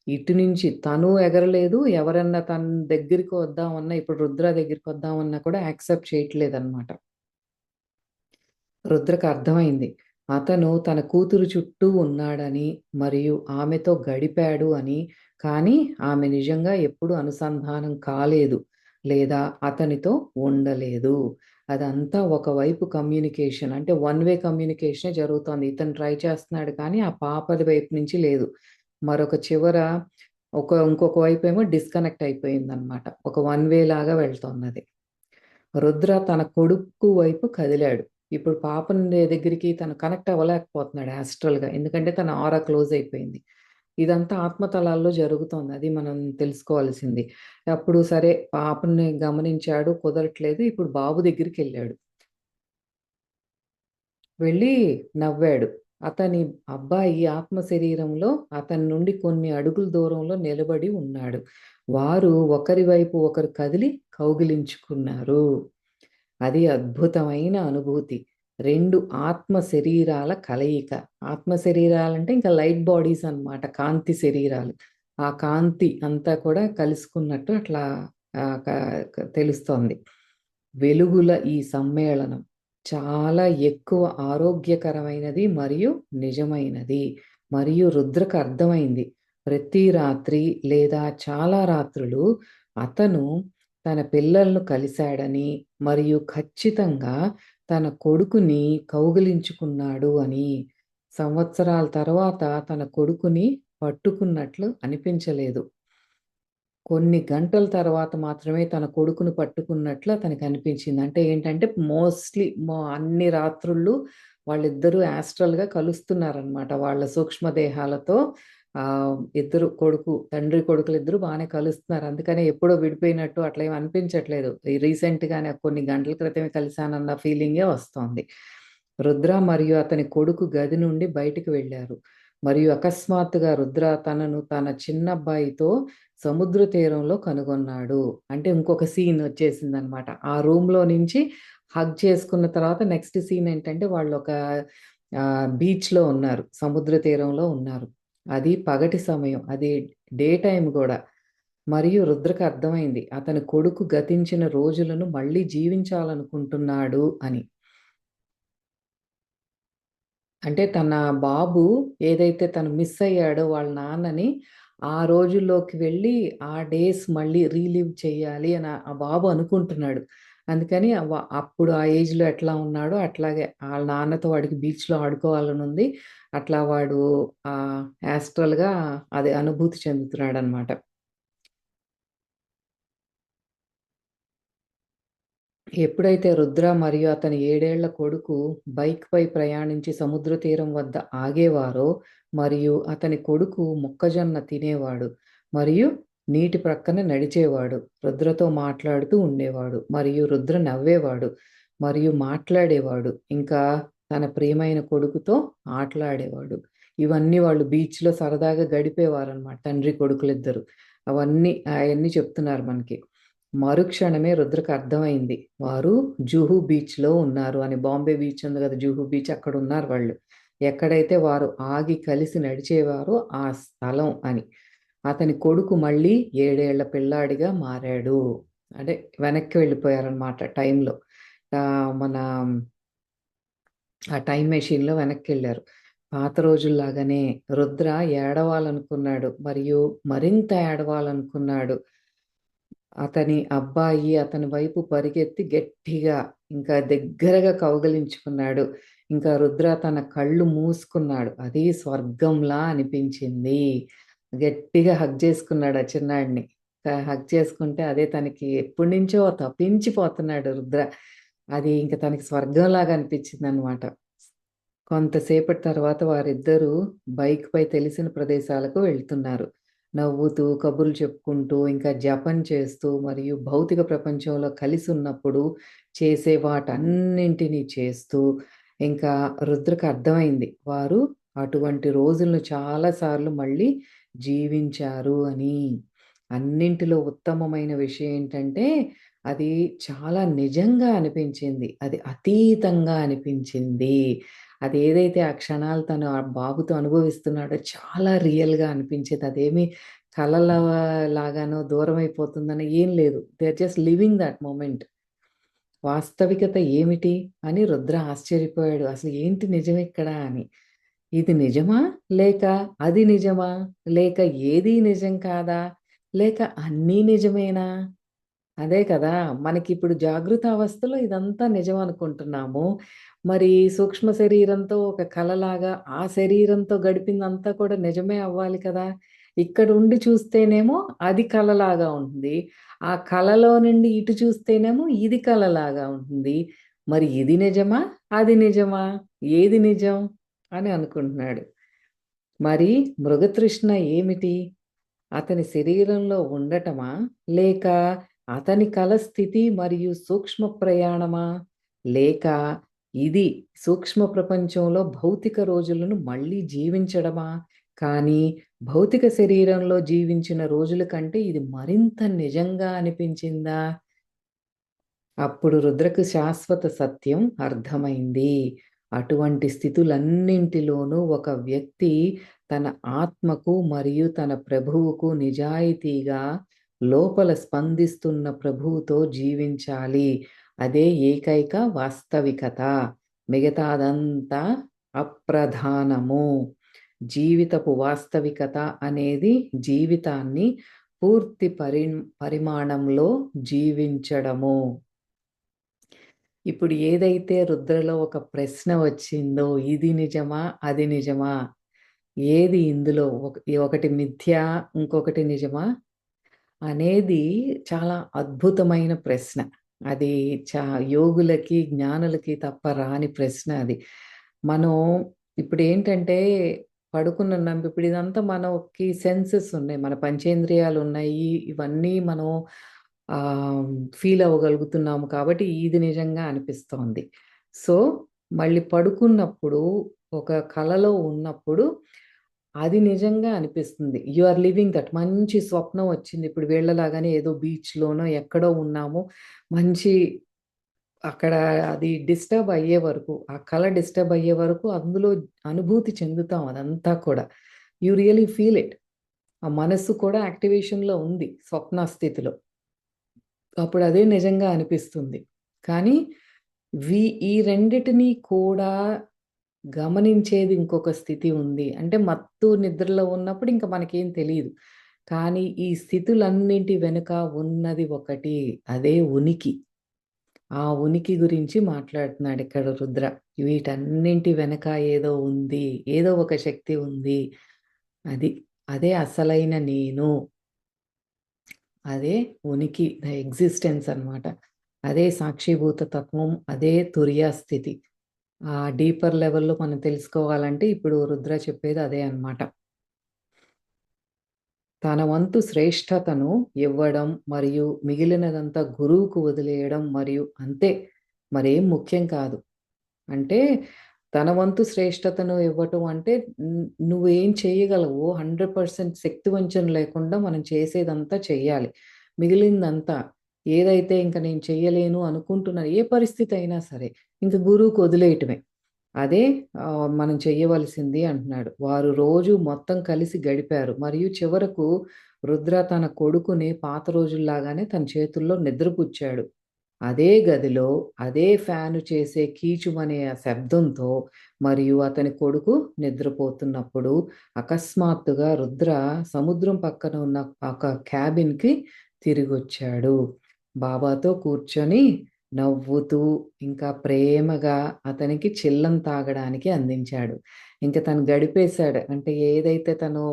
ఇటు నుంచి తను ఎగరలేదు. ఎవరన్నా తన దగ్గరికి వద్దామన్నా ఇప్పుడు రుద్ర దగ్గరికొద్దామన్నా కూడా యాక్సెప్ట్ చేయట్లేదనమాట. రుద్రకు అర్థమైంది. అతను తన కూతురు చుట్టూ ఉన్నాడని, మరియు ఆమెతో గడిపాడు అని, కానీ ఆమె నిజంగా ఎప్పుడు అనుసంధానం కాలేదు. లేదా అతనితో ఉండలేదు. అదంతా ఒకవైపు కమ్యూనికేషన్ అంటే వన్ వే కమ్యూనికేషనే జరుగుతోంది. ఇతను ట్రై చేస్తున్నాడు కానీ ఆ పాపది వైపు నుంచి లేదు. మరొక చివర ఇంకొక వైపేమో డిస్కనెక్ట్ అయిపోయిందనమాట. ఒక వన్ వే లాగా వెళ్తోందది. రుద్ర తన కొడుకు వైపు కదిలాడు. ఇప్పుడు పాపని దగ్గరికి తను కనెక్ట్ అవ్వలేకపోతున్నాడు యాస్ట్రల్‌గా. ఎందుకంటే తన ఆరా క్లోజ్ అయిపోయింది. ఇదంతా ఆత్మతలాల్లో జరుగుతోంది. అది మనం తెలుసుకోవాల్సింది. అప్పుడు సరే పాపని గమనించాడు, కుదరట్లేదు. ఇప్పుడు బాబు దగ్గరికెళ్ళాడు. వెళ్ళి నవ్వాడు. అతని అబ్బాయి ఆత్మ శరీరంలో అతని నుండి కొన్ని అడుగుల దూరంలో నిలబడి ఉన్నాడు. వారు ఒకరి వైపు ఒకరు కదిలి కౌగిలించుకున్నారు. అది అద్భుతమైన అనుభూతి. 2 ఆత్మ శరీరాల కలయిక. ఆత్మ శరీరాలంటే ఇంకా లైట్ బాడీస్ అన్నమాట. కాంతి శరీరాలు. ఆ కాంతి అంతా కూడా కలుసుకున్నట్టు అట్లా ఆహ్, క క తెలుస్తోంది. వెలుగుల ఈ సమ్మేళనం చాలా ఎక్కువ ఆరోగ్యకరమైనది మరియు నిజమైనది. మరియు రుద్రకు అర్థమైంది. ప్రతి రాత్రి లేదా చాలా రాత్రులు అతను తన పిల్లలను కలిసాడని మరియు ఖచ్చితంగా తన కొడుకుని కౌగిలించుకున్నాడు అని. సంవత్సరాల తర్వాత తన కొడుకుని పట్టుకున్నట్లు అనిపించలేదు. కొన్ని గంటల తర్వాత మాత్రమే తన కొడుకుని పట్టుకున్నట్లు అతనికనిపించింది. అంటే ఏంటంటే మోస్ట్‌లీ అన్ని రాత్రుళ్ళు వాళ్ళిద్దరూ యాస్ట్రల్‌గా కలుస్తున్నారనమాట. వాళ్ళ సూక్ష్మ దేహాలతో ఇద్దరు తండ్రి కొడుకులిద్దరూ బానే కలుస్తున్నారు. అందుకనే ఎప్పుడో విడిపోయినట్టు అట్లా ఏమి అనిపించట్లేదు. ఈ రీసెంట్‌గానే కొన్ని గంటల క్రితమే కలిసానన్న ఫీలింగే వస్తోంది. రుద్ర మరియు అతని కొడుకు గది నుండి బయటికి వెళ్లారు. మరియు అకస్మాత్తుగా రుద్ర తనను తన చిన్నబ్బాయితో సముద్ర తీరంలో కనుగొన్నాడు. అంటే ఇంకొక సీన్ వచ్చేసిందనమాట. ఆ రూమ్‌లో నుంచి హగ్ చేసుకున్న తర్వాత నెక్స్ట్ సీన్ ఏంటంటే వాళ్ళొక బీచ్‌లో ఉన్నారు. సముద్ర తీరంలో ఉన్నారు. అది పగటి సమయం. అది డే టైమ్ గూడా. మరియు రుద్రకు అర్థమైంది. అతని కొడుకు గతించిన రోజులను మళ్ళీ జీవించాలనుకుంటున్నాడు అని. అంటే తన బాబు ఏదైతే తను మిస్ అయ్యాడో వాళ్ళ నాన్నని, ఆ రోజుల్లోకి వెళ్ళి ఆ డేస్ మళ్ళీ రీలివ్ చేయాలి అని ఆ బాబు అనుకుంటున్నాడు. అందుకని అప్పుడు ఆ ఏజ్‌లో ఎట్లా ఉన్నాడో అట్లాగే ఆళ్ళ నాన్నతో వాడికి బీచ్‌లో ఆడుకోవాలనుంది. అట్లా వాడు యాస్ట్రల్‌గా అది అనుభూతి చెందుతున్నాడనమాట. ఎప్పుడైతే రుద్ర మరియు అతని 7 ఏళ్ల కొడుకు బైక్‌పై ప్రయాణించి సముద్ర తీరం వద్ద ఆగేవారో, మరియు అతని కొడుకు మొక్కజొన్న తినేవాడు, మరియు నీటి ప్రక్కన నడిచేవాడు. రుద్రతో మాట్లాడుతూ ఉండేవాడు, మరియు రుద్ర నవ్వేవాడు, మరియు మాట్లాడేవాడు. ఇంకా తన ప్రియమైన కొడుకుతో ఆటలాడేవాడు. ఇవన్నీ వాళ్ళు బీచ్‌లో సరదాగా గడిపేవారనమాట తండ్రి కొడుకులిద్దరూ. అయన్నీ చెప్తున్నారు మనకి. మరుక్షణమే రుద్రకు అర్థమైంది. వారు జుహు బీచ్‌లో ఉన్నారు అని. బాంబే బీచ్ ఉంది గదా! జుహు బీచ్ అక్కడున్నారు వాళ్ళు. ఎక్కడైతే వారు ఆగి కలిసి నడిచేవారో ఆ స్థలం అని. అతని కొడుకు మళ్ళీ 7 ఏళ్ల పిల్లాడిగా మారాడు. అంటే వెనక్కి వెళ్ళిపోయారనమాట టైంలో. మన ఆ టైమ్ మెషిన్‌లో వెనక్కెళ్లారు. పాత రోజుల్లాగానే రుద్ర ఏడవాలనుకున్నాడు, మరియు మరింత ఏడవాలనుకున్నాడు. అతని అబ్బాయి అతని వైపు పరిగెత్తి గట్టిగా ఇంకా దగ్గరగా కౌగిలించుకున్నాడు. ఇంకా రుద్ర తన కళ్ళు మూసుకున్నాడు. అది స్వర్గంలా అనిపించింది. గట్టిగా హగ్ చేసుకున్నాడు ఆ చిన్నాడిని. హగ్ చేసుకుంటే అదే తనకి ఎప్పటినుంచో తపించిపోతున్నాడు రుద్ర. అది ఇంక తనకి స్వర్గంలాగా అనిపించిందనమాట. కొంతసేపటి తర్వాత వారిద్దరూ బైక్‌పై తెలిసిన ప్రదేశాలకు వెళ్తున్నారు. నవ్వుతూ, కబుర్లు చెప్పుకుంటూ, ఇంకా జపం చేస్తూ, మరియు భౌతిక ప్రపంచంలో కలిసున్నప్పుడు చేసే వాటన్నింటినీ చేస్తూ, ఇంకా రుద్రకు అర్థమైంది. వారు అటువంటి రోజులను చాలా సార్లు మళ్ళీ జీవించారు అని. అన్నింటిలో ఉత్తమమైన విషయం ఏంటంటే, అది చాలా నిజంగా అనిపించింది. అది అతీతంగా అనిపించింది. అదేదైతే ఆ క్షణాలు తను ఆ బాబుతో అనుభవిస్తున్నాడో చాలా రియల్‌గా అనిపించేది. అదేమి కలల లాగానో దూరమైపోతుందని ఏం లేదు. They are just living that moment. వాస్తవికత ఏమిటి అని రుద్ర ఆశ్చర్యపోయాడు. అసలు ఏంటి నిజమిక్కడ అని. ఇది నిజమా? లేక అది నిజమా? లేక ఏదీ నిజం కాదా? లేక అన్నీ నిజమేనా? అదే కదా! మనకిప్పుడు జాగృత అవస్థలో ఇదంతా నిజం అనుకుంటున్నాము. మరి సూక్ష్మ శరీరంతో ఒక కలలాగా ఆ శరీరంతో గడిపిందంతా కూడా నిజమే అవ్వాలి కదా! ఇక్కడుండి చూస్తేనేమో అది కలలాగా ఉంటుంది. ఆ కలలో నుండి ఇటు చూస్తేనేమో ఇది కలలాగా ఉంటుంది. మరి ఇది నిజమా? అది నిజమా? ఏది నిజం? అని అనుకుంటున్నాడు. మరి మృగతృష్ణ ఏమిటి? అతని శరీరంలో ఉండటమా? లేక అతని కల స్థితి మరియు సూక్ష్మ ప్రయాణమా? లేక ఇది సూక్ష్మ ప్రపంచంలో భౌతిక రోజులను మళ్ళీ జీవించడమా? కానీ భౌతిక శరీరంలో జీవించిన రోజుల కంటే ఇది మరింత నిజంగా అనిపించిందా? అప్పుడు రుద్రకు శాశ్వత సత్యం అర్థమైంది. అటువంటి స్థితులన్నింటిలోనూ ఒక వ్యక్తి తన ఆత్మకు మరియు తన ప్రభువుకు నిజాయితీగా లోపల స్పందిస్తున్న ప్రభువుతో జీవించాలి. అదే ఏకైక వాస్తవికత. మిగతాదంతా అప్రధానము. జీవితపు వాస్తవికత అనేది జీవితాన్ని పూర్తి పరిమాణంలో జీవించడము. ఇప్పుడు ఏదైతే రుద్రలో ఒక ప్రశ్న వచ్చిందో, ఇది నిజమా? అది నిజమా? ఏది ఇందులో ఒకటి మిథ్య, ఇంకొకటి నిజమా? అనేది చాలా అద్భుతమైన ప్రశ్న. అది యోగులకి, జ్ఞానులకి తప్ప రాని ప్రశ్న అది. మనం ఇప్పుడేంటంటే పడుకునున్నాం. ఇప్పుడు ఇదంతా మనకి సెన్సెస్ ఉన్నాయి. మన పంచేంద్రియాలున్నాయి. ఇవన్నీ మనం ఫీల్ అవ్వగలుగుతున్నాము కాబట్టి ఇది నిజంగా అనిపిస్తోంది. సో, మళ్ళీ పడుకున్నప్పుడు ఒక కలలో ఉన్నప్పుడు అది నిజంగా అనిపిస్తుంది. You are living that. మంచి స్వప్నం వచ్చింది. ఇప్పుడు వీళ్ళలాగానే ఏదో బీచ్‌లోనో ఎక్కడో ఉన్నాము. మంచి అక్కడ అది డిస్టర్బ్ అయ్యే వరకు, ఆ కల డిస్టర్బ్ అయ్యే వరకు అందులో అనుభూతి చెందుతాం అదంతా కూడా. You really feel it. ఆ మనస్సు కూడా యాక్టివేషన్‌లో ఉంది స్వప్న స్థితిలో. అప్పుడు అదే నిజంగా అనిపిస్తుంది. కానీ ఈ రెండిటిని కూడా గమనించేది ఇంకొక స్థితి ఉంది. అంటే మత్తు నిద్రలో ఉన్నప్పుడు ఇంక మనకేం తెలీదు. కానీ ఈ స్థితులన్నింటి వెనుక ఉన్నది ఒకటి. అదే ఉనికి. ఆ ఉనికి గురించి మాట్లాడుతున్నాడిక్కడ రుద్ర. వీటన్నింటి వెనక ఏదో ఉంది. ఏదో ఒక శక్తి ఉంది. అది. అదే అసలైన నేను. అదే ఉనికి. ద ఎగ్జిస్టెన్స్ అన్నమాట. అదే సాక్షిభూత తత్వం, అదే తురియా స్థితి. డీపర్ లెవెల్‌లో మనం తెలుసుకోవాలంటే ఇప్పుడు రుద్ర చెప్పేది అదే అన్నమాట. తన వంతు శ్రేష్ఠతను ఇవ్వడం మరియు మిగిలినదంతా గురువుకు వదిలేయడం మరియు అంతే. మరేం ముఖ్యం కాదు. అంటే తన వంతు శ్రేష్ఠతను ఇవ్వటం అంటే నువ్వేం చేయగలవో 100% శక్తి వంచన లేకుండా మనం చేసేదంతా చెయ్యాలి. మిగిలిందంతా ఏదైతే ఇంక నేను చెయ్యలేను అనుకుంటున్నా ఏ పరిస్థితి అయినా సరే ఇంక గురువుకి వదిలేయటమే. అదే మనం చెయ్యవలసింది అంటున్నాడు. వారు రోజు మొత్తం కలిసి గడిపారు. మరియు చివరకు రుద్ర తన కొడుకుని పాత రోజుల్లాగానే తన చేతుల్లో నిద్రపుచ్చాడు. అదే గదిలో, అదే ఫ్యాను చేసే కీచుమనే ఆ శబ్దంతో మరియు అతని కొడుకు నిద్రపోతున్నప్పుడు అకస్మాత్తుగా రుద్ర సముద్రం పక్కన ఉన్న ఒక క్యాబిన్‌కి తిరిగొచ్చాడు. బాబాతో కూర్చొని నవ్వుతూ, ఇంకా ప్రేమగా అతనికి చిల్లం తాగడానికి అందించాడు. ఇంక తను గడిపేశాడు. అంటే ఏదైతే తను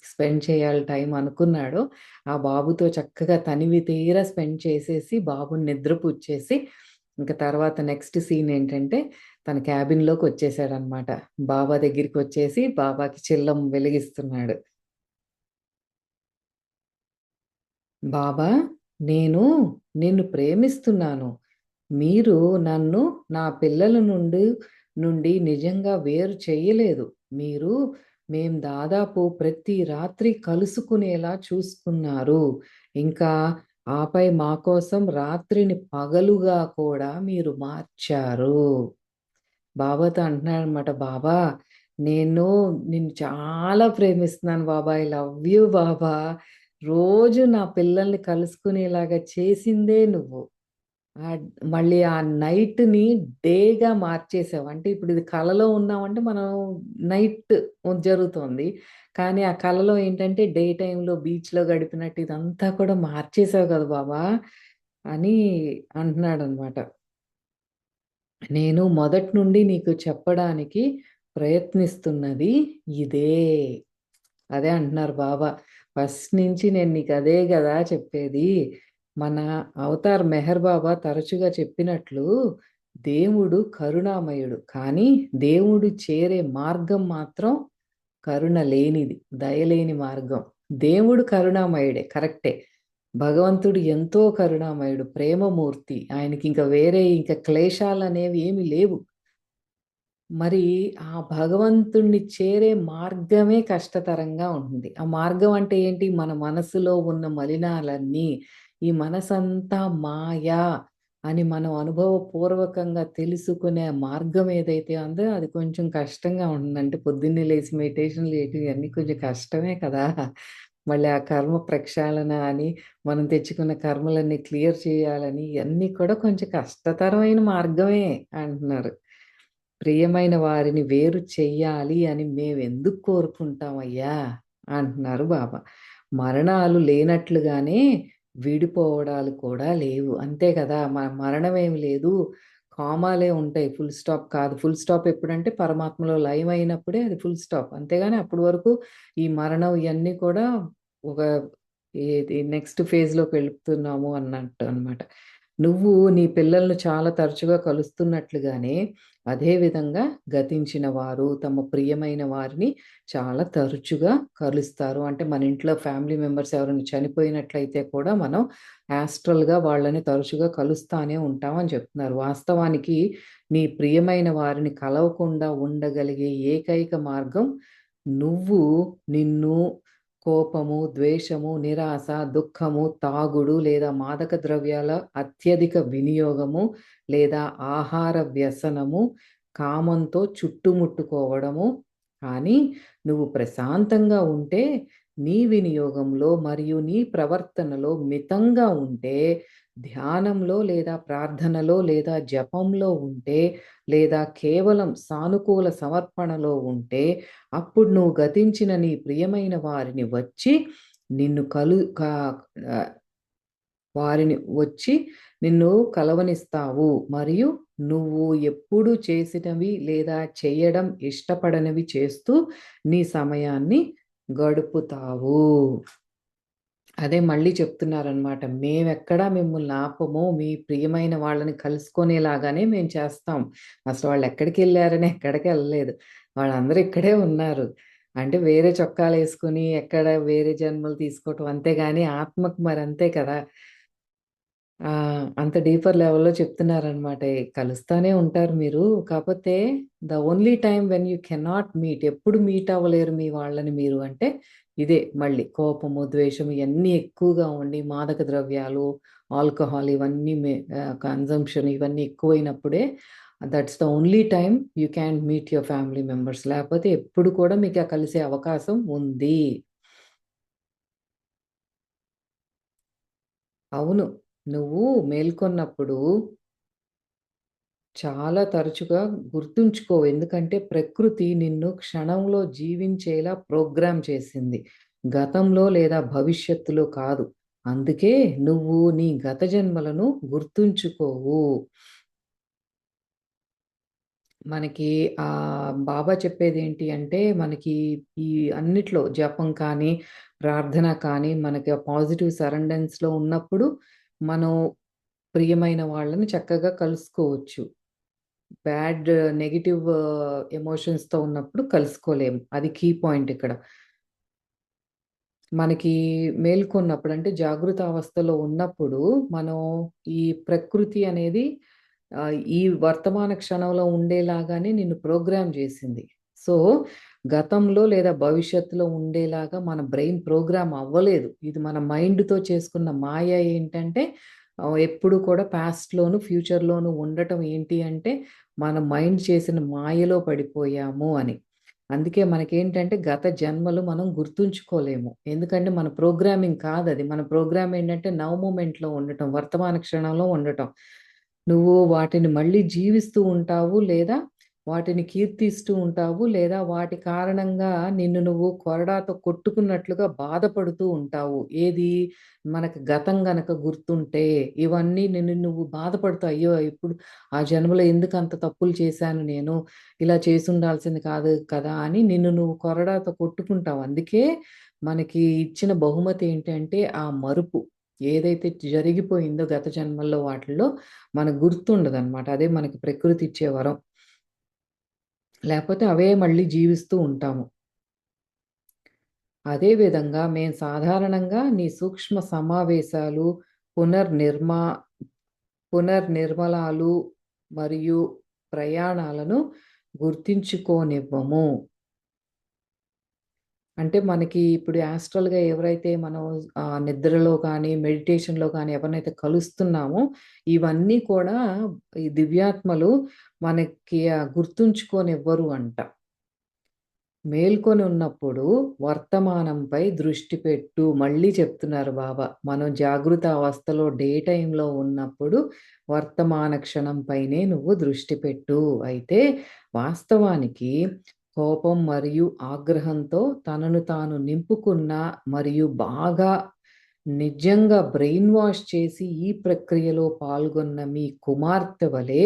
స్పెండ్ చేయాలి టైం అనుకున్నాడో, ఆ బాబుతో చక్కగా తనివి తీరా స్పెండ్ చేసేసి, బాబుని నిద్రపుచ్చేసి, ఇంక తర్వాత నెక్స్ట్ సీన్ ఏంటంటే, తన క్యాబిన్‌లోకొచ్చేసాడనమాట. బాబా దగ్గరికొచ్చేసి, బాబాకి చిల్లం వెలిగిస్తున్నాడు. బాబా, నేను నిన్ను ప్రేమిస్తున్నాను. మీరు నన్ను నా పిల్లల నుండి నిజంగా వేరు చెయ్యలేదు. మీరు మేం దాదాపు ప్రతి రాత్రి కలుసుకునేలా చూసుకున్నారు. ఇంకా ఆపై మా కోసం రాత్రిని పగలుగా కూడా మీరు మార్చారు. బాబాతో అంటున్నాడనమాట. బాబా, నేను నిన్ను చాలా ప్రేమిస్తున్నాను బాబా. ఐ లవ్ యూ బాబా. రోజు నా పిల్లల్ని కలుసుకునేలాగా చేసిందే నువ్వు. ఆహ్, మళ్ళీ ఆ నైట్‌ని డేగా మార్చేసావు. అంటే ఇప్పుడు ఇది కలలో ఉన్నామంటే మనం నైట్ జరుగుతోంది. కానీ ఆ కలలో ఏంటంటే డే టైమ్‌లో బీచ్‌లో గడిపినట్టు ఇదంతా కూడా మార్చేసావు కదా బాబా! అని అంటున్నాడనమాట. నేను మొదటి నుండి నీకు చెప్పడానికి ప్రయత్నిస్తున్నది ఇదే. అదే అంటున్నారు బాబా. ఫస్ట్ నుంచి నేను నీకదే గదా చెప్పేది. మన అవతార్ మెహర్ బాబా తరచుగా చెప్పినట్లు దేవుడు కరుణామయుడు. కానీ దేవుడు చేరే మార్గం మాత్రం కరుణ లేనిది. దయలేని మార్గం. దేవుడు కరుణామయుడే కరెక్టే. భగవంతుడు ఎంతో కరుణామయుడు. ప్రేమమూర్తి. ఆయనకింక వేరే ఇంక క్లేశాలనేవి ఏమి లేవు. మరి ఆ భగవంతుడిని చేరే మార్గమే కష్టతరంగా ఉంటుంది. ఆ మార్గం అంటే ఏంటి? మన మనసులో ఉన్న మలినాలన్నీ, ఈ మనసంతా మాయ అని మనం అనుభవపూర్వకంగా తెలుసుకునే మార్గం ఏదైతే ఉందో అది కొంచెం కష్టంగా ఉంటుంది. అంటే పొద్దున్నే లేసి మెడిటేషన్‌లు చేయటం ఇయన్నీ కొంచెం కష్టమే కదా! మళ్ళీ ఆ కర్మ ప్రక్షాళన అని, మనం తెచ్చుకున్న కర్మలన్నీ క్లియర్ చేయాలని ఇయన్నీ కూడా కొంచెం కష్టతరమైన మార్గమే అంటున్నారు. ప్రియమైన వారిని వేరు చెయ్యాలి అని మేవెందుకు కోరుకుంటామయ్యా? అంటున్నారు బాబా. మరణాలు లేనట్లుగానే విడిపోవడాలు కూడా లేవు. అంతే కదా! మరణమేమి లేదు. కామాలే ఉంటాయి. ఫుల్ స్టాప్ కాదు. ఫుల్ స్టాప్ ఎప్పుడంటే పరమాత్మలో లయం అయినప్పుడే అది ఫుల్ స్టాప్. అంతేగాని అప్పటి వరకు ఈ మరణం ఇయన్నీ కూడా ఒక ఏది నెక్స్ట్ ఫేజ్‌లోకి వెళుతున్నాము అన్నట్టు అన్నమాట. నువ్వు నీ పిల్లలను చాలా తరచుగా కలుస్తున్నట్లుగానే అదే విధంగా గతించిన వారు తమ ప్రియమైన వారిని చాలా తరచుగా కలుస్తారు. అంటే మన ఇంట్లో ఫ్యామిలీ మెంబర్స్ ఎవరైనా చనిపోయినట్లయితే కూడా మనం యాస్ట్రల్‌గా వాళ్ళని తరచుగా కలుస్తానే ఉంటాం అని చెప్తున్నారు. వాస్తవానికి నీ ప్రియమైన వారిని కలవకుండా ఉండగలిగే ఏకైక మార్గం నువ్వు నిన్ను కోపము, ద్వేషము, నిరాశ, దుఃఖము, తాగుడు లేదా మాదక ద్రవ్యాల అత్యధిక వినియోగము లేదా ఆహార వ్యసనము, కామంతో చుట్టుముట్టుకోవడము. కానీ నువ్వు ప్రశాంతంగా ఉంటే, నీ వినియోగంలో మరియు నీ ప్రవర్తనలో మితంగా ఉంటే, ధ్యానంలో లేదా ప్రార్థనలో లేదా జపంలో ఉంటే, లేదా కేవలం సానుకూల సమర్పణలో ఉంటే, అప్పుడు నువ్వు గతించిన నీ ప్రియమైన వారిని వచ్చి నిన్ను కలు కా ఆహ్, వారిని వచ్చి నిన్ను కలవనిస్తావు. మరియు నువ్వు ఎప్పుడూ చేసినవి లేదా చేయడం ఇష్టపడనివి చేస్తూ నీ సమయాన్ని గడుపుతావు. అదే మళ్ళీ చెప్తున్నారనమాట. మేమెక్కడా మిమ్మల్ని ఆపము. మీ ప్రియమైన వాళ్ళని కలుసుకునేలాగానే మేము చేస్తాం. అసలు వాళ్ళెక్కడికెళ్లారని ఎక్కడికెళ్ళలేదు. వాళ్ళందరూ ఇక్కడే ఉన్నారు. అంటే వేరే చొక్కాలేసుకొని ఎక్కడ వేరే జన్మలు తీసుకోవటం అంతే గాని ఆత్మకు మరంతే కదా! ఆ! అంత డీపర్ లెవెల్‌లో చెప్తున్నారనమాట. కలుస్తానే ఉంటారు మీరు. కాపోతే the only time when you cannot meet ఎప్పుడు మీట్ అవ్వలేరు మీ వాళ్ళని మీరు అంటే, ఇదే మళ్ళీ కోపము, ద్వేషం ఇయన్నీ ఎక్కువగా ఉండి మాదక ద్రవ్యాలు, ఆల్కహాల్ ఇవన్నీ కన్జంప్షన్ ఇవన్నీ ఎక్కువైనప్పుడే that's the only time you can meet your family members. లేపోతే ఎప్పుడు కూడా మీకు కలిసే అవకాశం ఉంది. అవును. నువ్వు మేల్కొన్నప్పుడు చాలా తరచుగా గుర్తుంచుకో. ఎందుకంటే ప్రకృతి నిన్ను క్షణంలో జీవించేలా ప్రోగ్రామ్ చేసింది. గతంలో లేదా భవిష్యత్తులో కాదు. అందుకే నువ్వు నీ గత జన్మలను గుర్తుంచుకోవు. మనకి బాబా చెప్పేదేంటి అంటే, మనకి ఈ అన్నిట్లో జపం కానీ, ప్రార్థన కానీ, మనకి ఆ పాజిటివ్ సరౌండెన్స్‌లో ఉన్నప్పుడు, మనం ప్రియమైన వాళ్ళని చక్కగా కలుసుకోవచ్చు. బ్యాడ్ నెగెటివ్ ఎమోషన్స్‌తో ఉన్నప్పుడు కలుసుకోలేము. అది కీ పాయింట్ ఇక్కడ. మనకి మేల్కొన్నప్పుడు అంటే జాగృత అవస్థలో ఉన్నప్పుడు మనం ఈ ప్రకృతి అనేది ఈ వర్తమాన క్షణంలో ఉండేలాగానే నిన్ను ప్రోగ్రామ్ జేసింది. సో, గతంలో లేదా భవిష్యత్తులో ఉండేలాగా మన బ్రెయిన్ ప్రోగ్రామ్ అవ్వలేదు. ఇది మన మైండ్‌తో చేసుకున్న మాయ ఏంటంటే ఎప్పుడు కూడా పాస్ట్‌లోను, ఫ్యూచర్‌లోను ఉండటం ఏంటి అంటే మన మైండ్ చేసిన మాయలో పడిపోయాము అని. అందుకే మనకేంటంటే గత జన్మలు మనం గుర్తుంచుకోలేము. ఎందుకంటే మన ప్రోగ్రామింగ్ కాదది. మన ప్రోగ్రామ్ ఏంటంటే నౌ మొమెంట్‌లో ఉండటం, వర్తమాన క్షణంలో ఉండటం. నువ్వు వాటిని మళ్ళీ జీవిస్తూ ఉంటావు లేదా వాటిని కీర్తిస్తూ ఉంటావు లేదా వాటి కారణంగా నిన్ను నువ్వు కొరడాతో కొట్టుకున్నట్లుగా బాధపడుతూ ఉంటావు. ఏది మనకు గతం గనక గుర్తుంటే ఇవన్నీ నిన్ను నువ్వు బాధపడుతావు. అయ్యో! ఇప్పుడు ఆ జన్మలో ఎందుకంత తప్పులు చేశాను నేను. ఇలా చేసుండాల్సింది కాదు కదా! అని నిన్ను నువ్వు కొరడాతో కొట్టుకుంటావు. అందుకే మనకి ఇచ్చిన బహుమతి ఏంటంటే ఆ మరుపు. ఏదైతే జరిగిపోయిందో గత జన్మల్లో వాటిల్లో మనకు గుర్తుండదనమాట. అదే మనకి ప్రకృతి ఇచ్చే వరం. లేపోతే అవే మళ్ళీ జీవిస్తూ ఉంటాము. అదే విధంగా మేము సాధారణంగా నీ సూక్ష్మ సమావేశాలు, పునర్నిర్మా పునర్నిర్మలాలు మరియు ప్రయాణాలను గుర్తించుకోనివ్వము. అంటే మనకి ఇప్పుడు యాస్ట్రల్‌గా ఎవరైతే మనం నిద్రలో కానీ, మెడిటేషన్‌లో కానీ ఎవరినైతే కలుస్తున్నామో, ఇవన్నీ కూడా ఈ దివ్యాత్మలు మనకి గుర్తుంచుకోనివ్వరు అంట. మేల్కొని ఉన్నప్పుడు వర్తమానంపై దృష్టి పెట్టు. మళ్ళీ చెప్తున్నారు బాబా. మనం జాగృత అవస్థలో డే టైమ్‌లో ఉన్నప్పుడు వర్తమాన క్షణం పైనే నువ్వు దృష్టి పెట్టు. అయితే వాస్తవానికి కోపం మరియు ఆగ్రహంతో తనను తాను నింపుకున్న మరియు బాగా నిజంగా బ్రెయిన్ వాష్ చేసి ఈ ప్రక్రియలో పాల్గొన్న మీ కుమార్తె వలె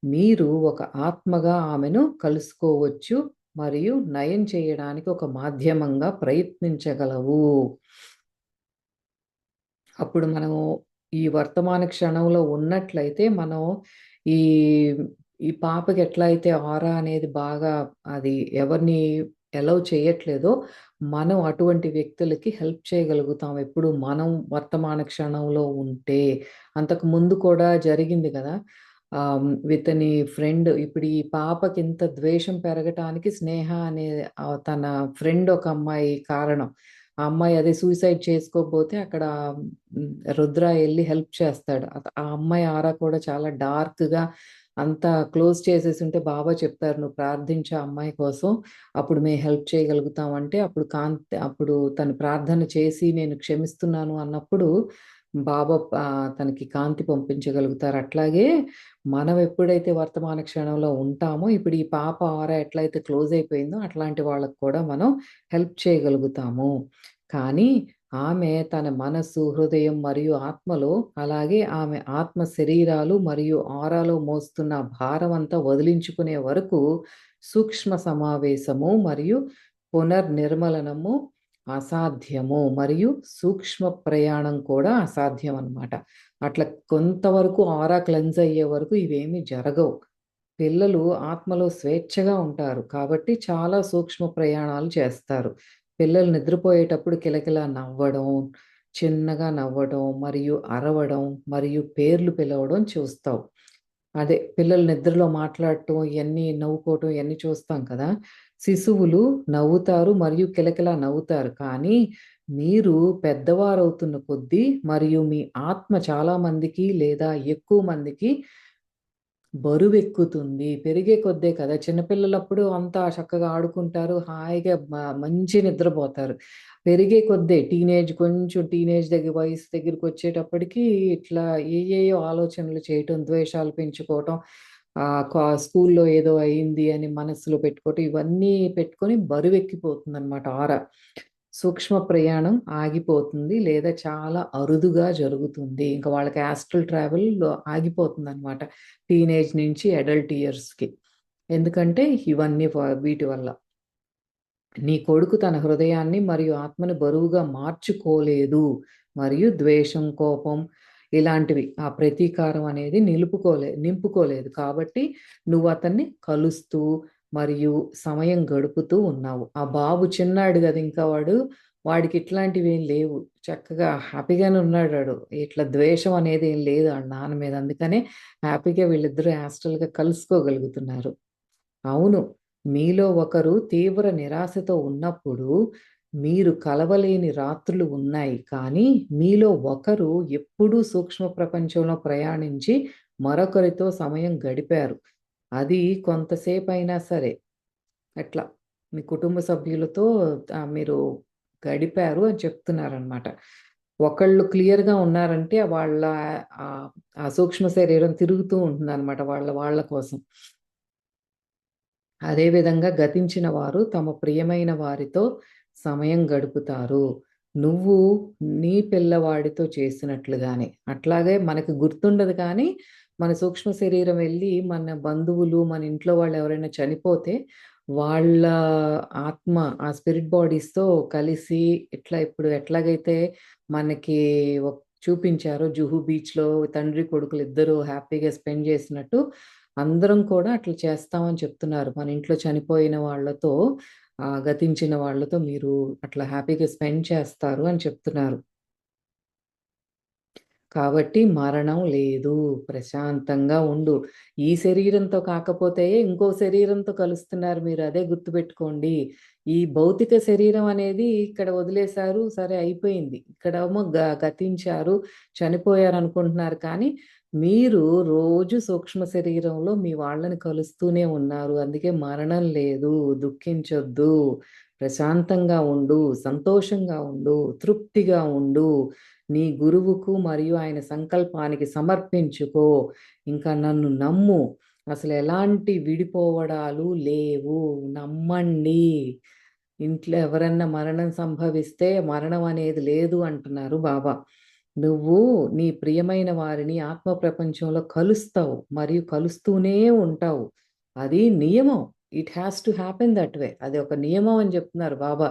మీరు ఒక ఆత్మగా ఆమెను కలుసుకోవచ్చు మరియు నయం చేయడానికి ఒక మాధ్యమంగా ప్రయత్నించగలవు. అప్పుడు మనము ఈ వర్తమాన క్షణంలో ఉన్నట్లయితే మనం ఈ, ఈ పాపకి ఎట్లా అయితే ఆరా అనేది బాగా అది ఎవరిని ఎలౌ చేయట్లేదో, మనం అటువంటి వ్యక్తులకి హెల్ప్ చేయగలుగుతాం. ఎప్పుడు మనం వర్తమాన క్షణంలో ఉంటే. అంతకు ముందు కూడా జరిగింది గదా! ఇతని ఫ్రెండ్ ఇప్పుడు ఈ పాపకింత ద్వేషం పెరగటానికి స్నేహ అనే తన ఫ్రెండ్ ఒక అమ్మాయి కారణం. ఆ అమ్మాయి అదే సూసైడ్ చేసుకోబోతే అక్కడ రుద్ర ఎళ్లి హెల్ప్ చేస్తాడు. ఆ అమ్మాయి ఆరా కూడా చాలా డార్క్‌గా అంతా క్లోజ్ చేసేసుంటే బాబా చెప్తారు, "నువ్వు ప్రార్థించు ఆ అమ్మాయి కోసం. అప్పుడు మేము హెల్ప్ చేయగలుగుతాం" అంటే అప్పుడు తను ప్రార్థన చేసి నేను క్షమిస్తున్నాను అన్నప్పుడు బాబా తనకి కాంతి పంపించగలుగుతారు. అట్లాగే మనం ఎప్పుడైతే వర్తమాన క్షణంలో ఉంటామో, ఇప్పుడు ఈ పాప ఆరా ఎట్లయితే క్లోజ్ అయిపోయిందో అట్లాంటి వాళ్ళకి కూడా మనం హెల్ప్ చేయగలుగుతాము. కానీ ఆమె తన మనస్సు, హృదయం మరియు ఆత్మలో అలాగే ఆమె ఆత్మ శరీరాలు మరియు ఆరాలో మోస్తున్న భారమంతా వదిలించుకునే వరకు సూక్ష్మ సమావేశము మరియు పునర్నిర్మలనము అసాధ్యము. మరియు సూక్ష్మ ప్రయాణం కూడా అసాధ్యం అన్నమాట. అట్లా కొంతవరకు ఆరా క్లెన్స్ అయ్యే వరకు ఇవేమీ జరగవు. పిల్లలు ఆత్మలో స్వేచ్ఛగా ఉంటారు. కాబట్టి చాలా సూక్ష్మ ప్రయాణాలు చేస్తారు. పిల్లలు నిద్రపోయేటప్పుడు కిలకిలా నవ్వడం, చిన్నగా నవ్వడం, మరియు అరవడం, మరియు పేర్లు పిలవడం చూస్తావు. అదే పిల్లలు నిద్రలో మాట్లాడటం ఇయన్నీ నవ్వుకోవటం ఇయన్నీ చూస్తాం కదా! శిశువులు నవ్వుతారు మరియు కిలకిలా నవ్వుతారు. కానీ మీరు పెద్దవారవుతున్న కొద్దీ మరియు మీ ఆత్మ చాలా మందికి లేదా ఎక్కువ మందికి బరువెక్కుతుంది. పెరిగే కొద్దే కదా! చిన్నపిల్లలప్పుడు అంతా చక్కగా ఆడుకుంటారు. హాయిగా మంచి నిద్రపోతారు. పెరిగే కొద్దే కొంచెం టీనేజ్ వయసు దగ్గరికొచ్చేటప్పటికి ఇట్లా ఏయేయో ఆలోచనలు చేయటం, ద్వేషాలు పెంచుకోవటం, స్కూల్లో ఏదో అయింది అని మనసులో పెట్టుకోవటం, ఇవన్నీ పెట్టుకొని బరువెక్కిపోతుందనమాట ఆర. సూక్ష్మ ప్రయాణం ఆగిపోతుంది. లేదా చాలా అరుదుగా జరుగుతుంది. ఇంక వాళ్ళకి యాస్ట్రల్ ట్రావెల్ ఆగిపోతుందనమాట. టీనేజ్ నుంచి అడల్ట్ ఇయర్స్‌కి. ఎందుకంటే ఇవన్నీ వీటి వల్ల. నీ కొడుకు తన హృదయాన్ని మరియు ఆత్మని బరువుగా మార్చుకోలేదు. మరియు ద్వేషం, కోపం ఇలాంటివి ఆ ప్రతీకారం అనేది నింపుకోలేదు. కాబట్టి నువ్వు అతన్ని కలుస్తూ మరియు సమయం గడుపుతూ ఉన్నావు. ఆ బాబు చిన్నాడు గదా! ఇంకా వాడికి ఇట్లాంటివేం లేవు. చక్కగా హ్యాపీగానే ఉన్నాడాడు. ఇట్లా ద్వేషం అనేది ఏం లేదు ఆళ్ళ నాన్న మీద. అందుకనే హ్యాపీగా వీళ్ళిద్దరూ యాస్ట్రల్‌గా కలుసుకోగలుగుతున్నారు. అవును. మీలో ఒకరు తీవ్ర నిరాశతో ఉన్నప్పుడు, మీరు కలవలేని రాత్రులు ఉన్నాయి. కానీ, మీలో ఒకరు ఎప్పుడూ సూక్ష్మ ప్రపంచంలో ప్రయాణించి, మరొకరితో సమయం గడిపారు. అది కొంతసేపైనా సరే. అట్లా. మీ కుటుంబ సభ్యులతో మీరు గడిపారు అని చెప్తున్నారనమాట. ఒకళ్ళు క్లియర్‌గా ఉన్నారంటే వాళ్ళ ఆ సూక్ష్మ శరీరం తిరుగుతూ ఉంటుందనమాట వాళ్ళ కోసం. అదేవిధంగా గతించిన వారు తమ ప్రియమైన వారితో సమయం గడుపుతారు. నువ్వు నీ పిల్లవాడితో చేసినట్లుగానే. అట్లాగే మనకు గుర్తుండదు కానీ, మన సూక్ష్మ శరీరం వెళ్లి మన బంధువులు, మన ఇంట్లో వాళ్ళెవరైనా చనిపోతే, వాళ్ళ ఆత్మ ఆ స్పిరిట్ బాడీస్‌తో కలిసి ఇట్లా ఇప్పుడు ఎట్లాగైతే మనకి చూపించారో జుహు బీచ్‌లో తండ్రి కొడుకులిద్దరూ హ్యాపీగా స్పెండ్ చేసినట్టు అందరం కూడా అట్లా చేస్తామని చెప్తున్నారు. మన ఇంట్లో చనిపోయిన వాళ్ళతో గతించిన వాళ్ళతో మీరు అట్లా హ్యాపీగా స్పెండ్ చేస్తారు అని చెప్తున్నారు. కాబట్టి మరణం లేదు. ప్రశాంతంగా ఉండు. ఈ శరీరంతో కాకపోతే ఇంకో శరీరంతో కలుస్తున్నారు మీరు. అదే గుర్తుపెట్టుకోండి. ఈ భౌతిక శరీరం అనేది ఇక్కడ వదిలేశారు. సరే అయిపోయింది. ఇక్కడేమో గతించారు, చనిపోయారనుకుంటున్నారు. కానీ మీరు రోజు సూక్ష్మ శరీరంలో మీ వాళ్ళని కలుస్తూనే ఉన్నారు. అందుకే మరణం లేదు. దుఃఖించొద్దు. ప్రశాంతంగా ఉండు. సంతోషంగా ఉండు. తృప్తిగా ఉండు. నీ గురువుకు మరియు ఆయన సంకల్పానికి సమర్పించుకో. ఇంకా నన్ను నమ్ము. అసలెలాంటి విడిపోవడాలు లేవు. నమ్మండి. ఇంట్లో ఎవరన్నా మరణం సంభవిస్తే మరణం అనేది లేదు అంటున్నారు బాబా. నువ్వు నీ ప్రియమైన వారిని ఆత్మ ప్రపంచంలో కలుస్తావు. మరియు కలుస్తూనే ఉంటావు. అది నియమం. It has to happen that way. అది ఒక నియమం అని చెప్తున్నారు బాబా.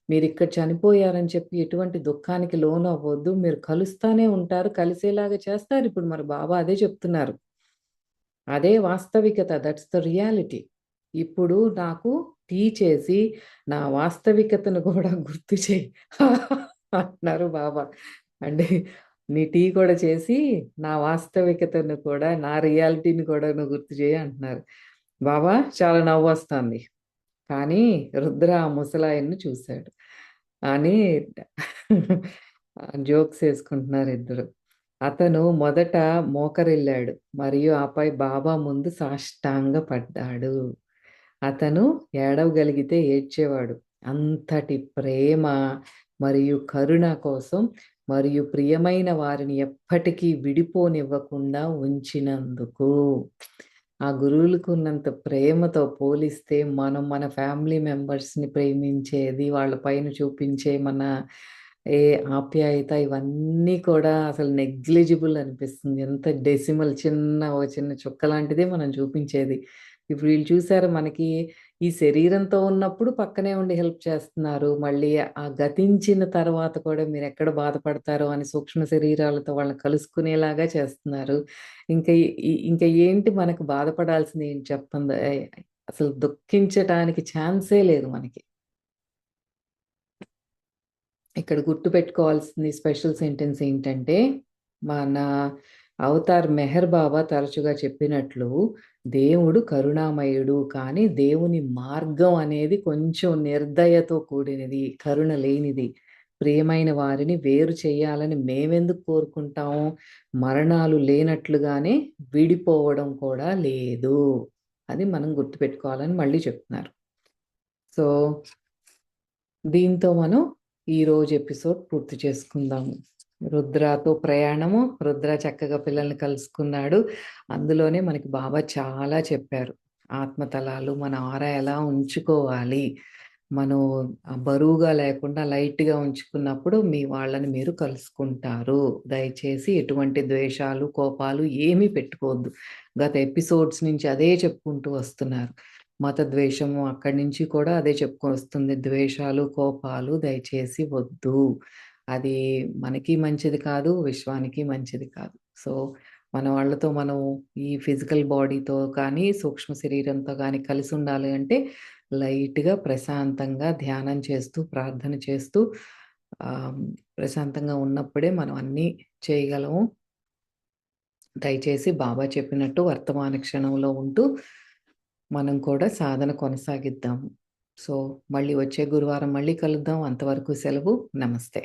మీరిక్కడ చనిపోయారని చెప్పి ఎటువంటి దుఃఖానికి లోనవ్వొద్దు. మీరు కలుస్తానే ఉంటారు. కలిసేలాగా చేస్తారిప్పుడు మరి బాబా అదే చెప్తున్నారు. అదే వాస్తవికత. That's the reality. ఇప్పుడు నాకు టీ చేసి, నా వాస్తవికతను గూడా గుర్తు చెయి అంటున్నారు బాబా. అంటే నీ టీ కూడా చేసి, నా వాస్తవికతను కూడా, నా రియాలిటీని కూడా నువ్వు గుర్తు చేయి అంటున్నారు. బాబా చాలా నవ్వొస్తుంది. కానీ రుద్ర ఆ ముసలాయన్ని చూసాడు. అని జోక్స్ యేసుకుంటున్నారిద్దరు. అతను మొదట మోకరిల్లాడు మరియు ఆపై బాబా ముందు సాష్టాంగపడ్డాడు. అతను ఏడవగలిగితే ఏడ్చేవాడు. అంతటి ప్రేమ మరియు కరుణ కోసం మరియు ప్రియమైన వారిని ఎప్పటికీ విడిపోనివ్వకుండా ఉంచినందుకు. ఆ గురువులకున్నంత ప్రేమతో పోలిస్తే మనం మన ఫ్యామిలీ మెంబర్స్‌ని ప్రేమించేది, వాళ్ళ పైన చూపించే మన ఆప్యాయత ఇవన్నీ కూడా అసలు నెగ్లిజిబుల్ అనిపిస్తుంది. ఎంత ఓ చిన్న చుక్క లాంటిదే మనం చూపించేది. ఇప్పుడు వీళ్ళు చూసారా మనకి ఈ శరీరంతో ఉన్నప్పుడు పక్కనే ఉండి హెల్ప్ చేస్తున్నారు. మళ్ళీ ఆ గతించిన తర్వాత కూడా మీరెక్కడ బాధపడతారో అని సూక్ష్మ శరీరాలతో వాళ్ళని కలుసుకునేలాగా చేస్తున్నారు. ఇంక ఇంక ఏంటి మనకు బాధపడాల్సింది ఏంటి చెప్పండి? అసలు దుఃఖించటానికి ఛాన్సే లేదు మనకి. ఇక్కడ గుర్తుపెట్టుకోవాల్సింది స్పెషల్ సెంటెన్స్ ఏంటంటే, మన అవతార్ మెహర్ బాబా తరచుగా చెప్పినట్లు, దేవుడు కరుణామయుడు. కానీ దేవుని మార్గం అనేది కొంచెం నిర్దయతో కూడినది, కరుణ లేనిది. ప్రియమైన వారిని వేరు చేయాలని మేమెందుకు కోరుకుంటాము? మరణాలు లేనట్లుగానే విడిపోవడం కూడా లేదు. అది మనం గుర్తుపెట్టుకోవాలని మళ్ళీ చెప్తున్నారు. సో దీంతో మనం ఈరోజు ఎపిసోడ్ పూర్తి చేసుకుందాము. రుద్రతో ప్రయాణము. రుద్ర చక్కగా పిల్లల్ని కలుసుకున్నాడు. అందులోనే మనకి బాబా చాలా చెప్పారు. ఆత్మతలాలు మన ఆరా ఎలా ఉంచుకోవాలి. మనం బరువుగా లేకుండా లైట్‌గా ఉంచుకున్నప్పుడు మీ వాళ్ళని మీరు కలుసుకుంటారు. దయచేసి ఎటువంటి ద్వేషాలు, కోపాలు ఏమీ పెట్టుకోవద్దు. గత ఎపిసోడ్స్ నుంచి అదే చెప్పుకుంటూ వస్తున్నారు. మత ద్వేషము అక్కడి నుంచి కూడా అదే చెప్పుకొస్తుంది. ద్వేషాలు, కోపాలు దయచేసి వద్దు. అది మనకి మంచిది కాదు, విశ్వానికి మంచిది కాదు. సో, మన వాళ్ళతో మనం ఈ ఫిజికల్ బాడీతో కానీ, సూక్ష్మ శరీరంతో గానీ కలిసుండాలి అంటే లైట్‌గా ప్రశాంతంగా ధ్యానం చేస్తూ, ప్రార్థన చేస్తూ ప్రశాంతంగా ఉన్నప్పుడే మనం అన్నీ చేయగలము. దయచేసి బాబా చెప్పినట్టు వర్తమాన క్షణంలో ఉంటూ మనం కూడా సాధన కొనసాగిద్దాము. సో, మళ్ళీ వచ్చే గురువారం మళ్ళీ కలుద్దాం. అంతవరకు సెలవు. నమస్తే.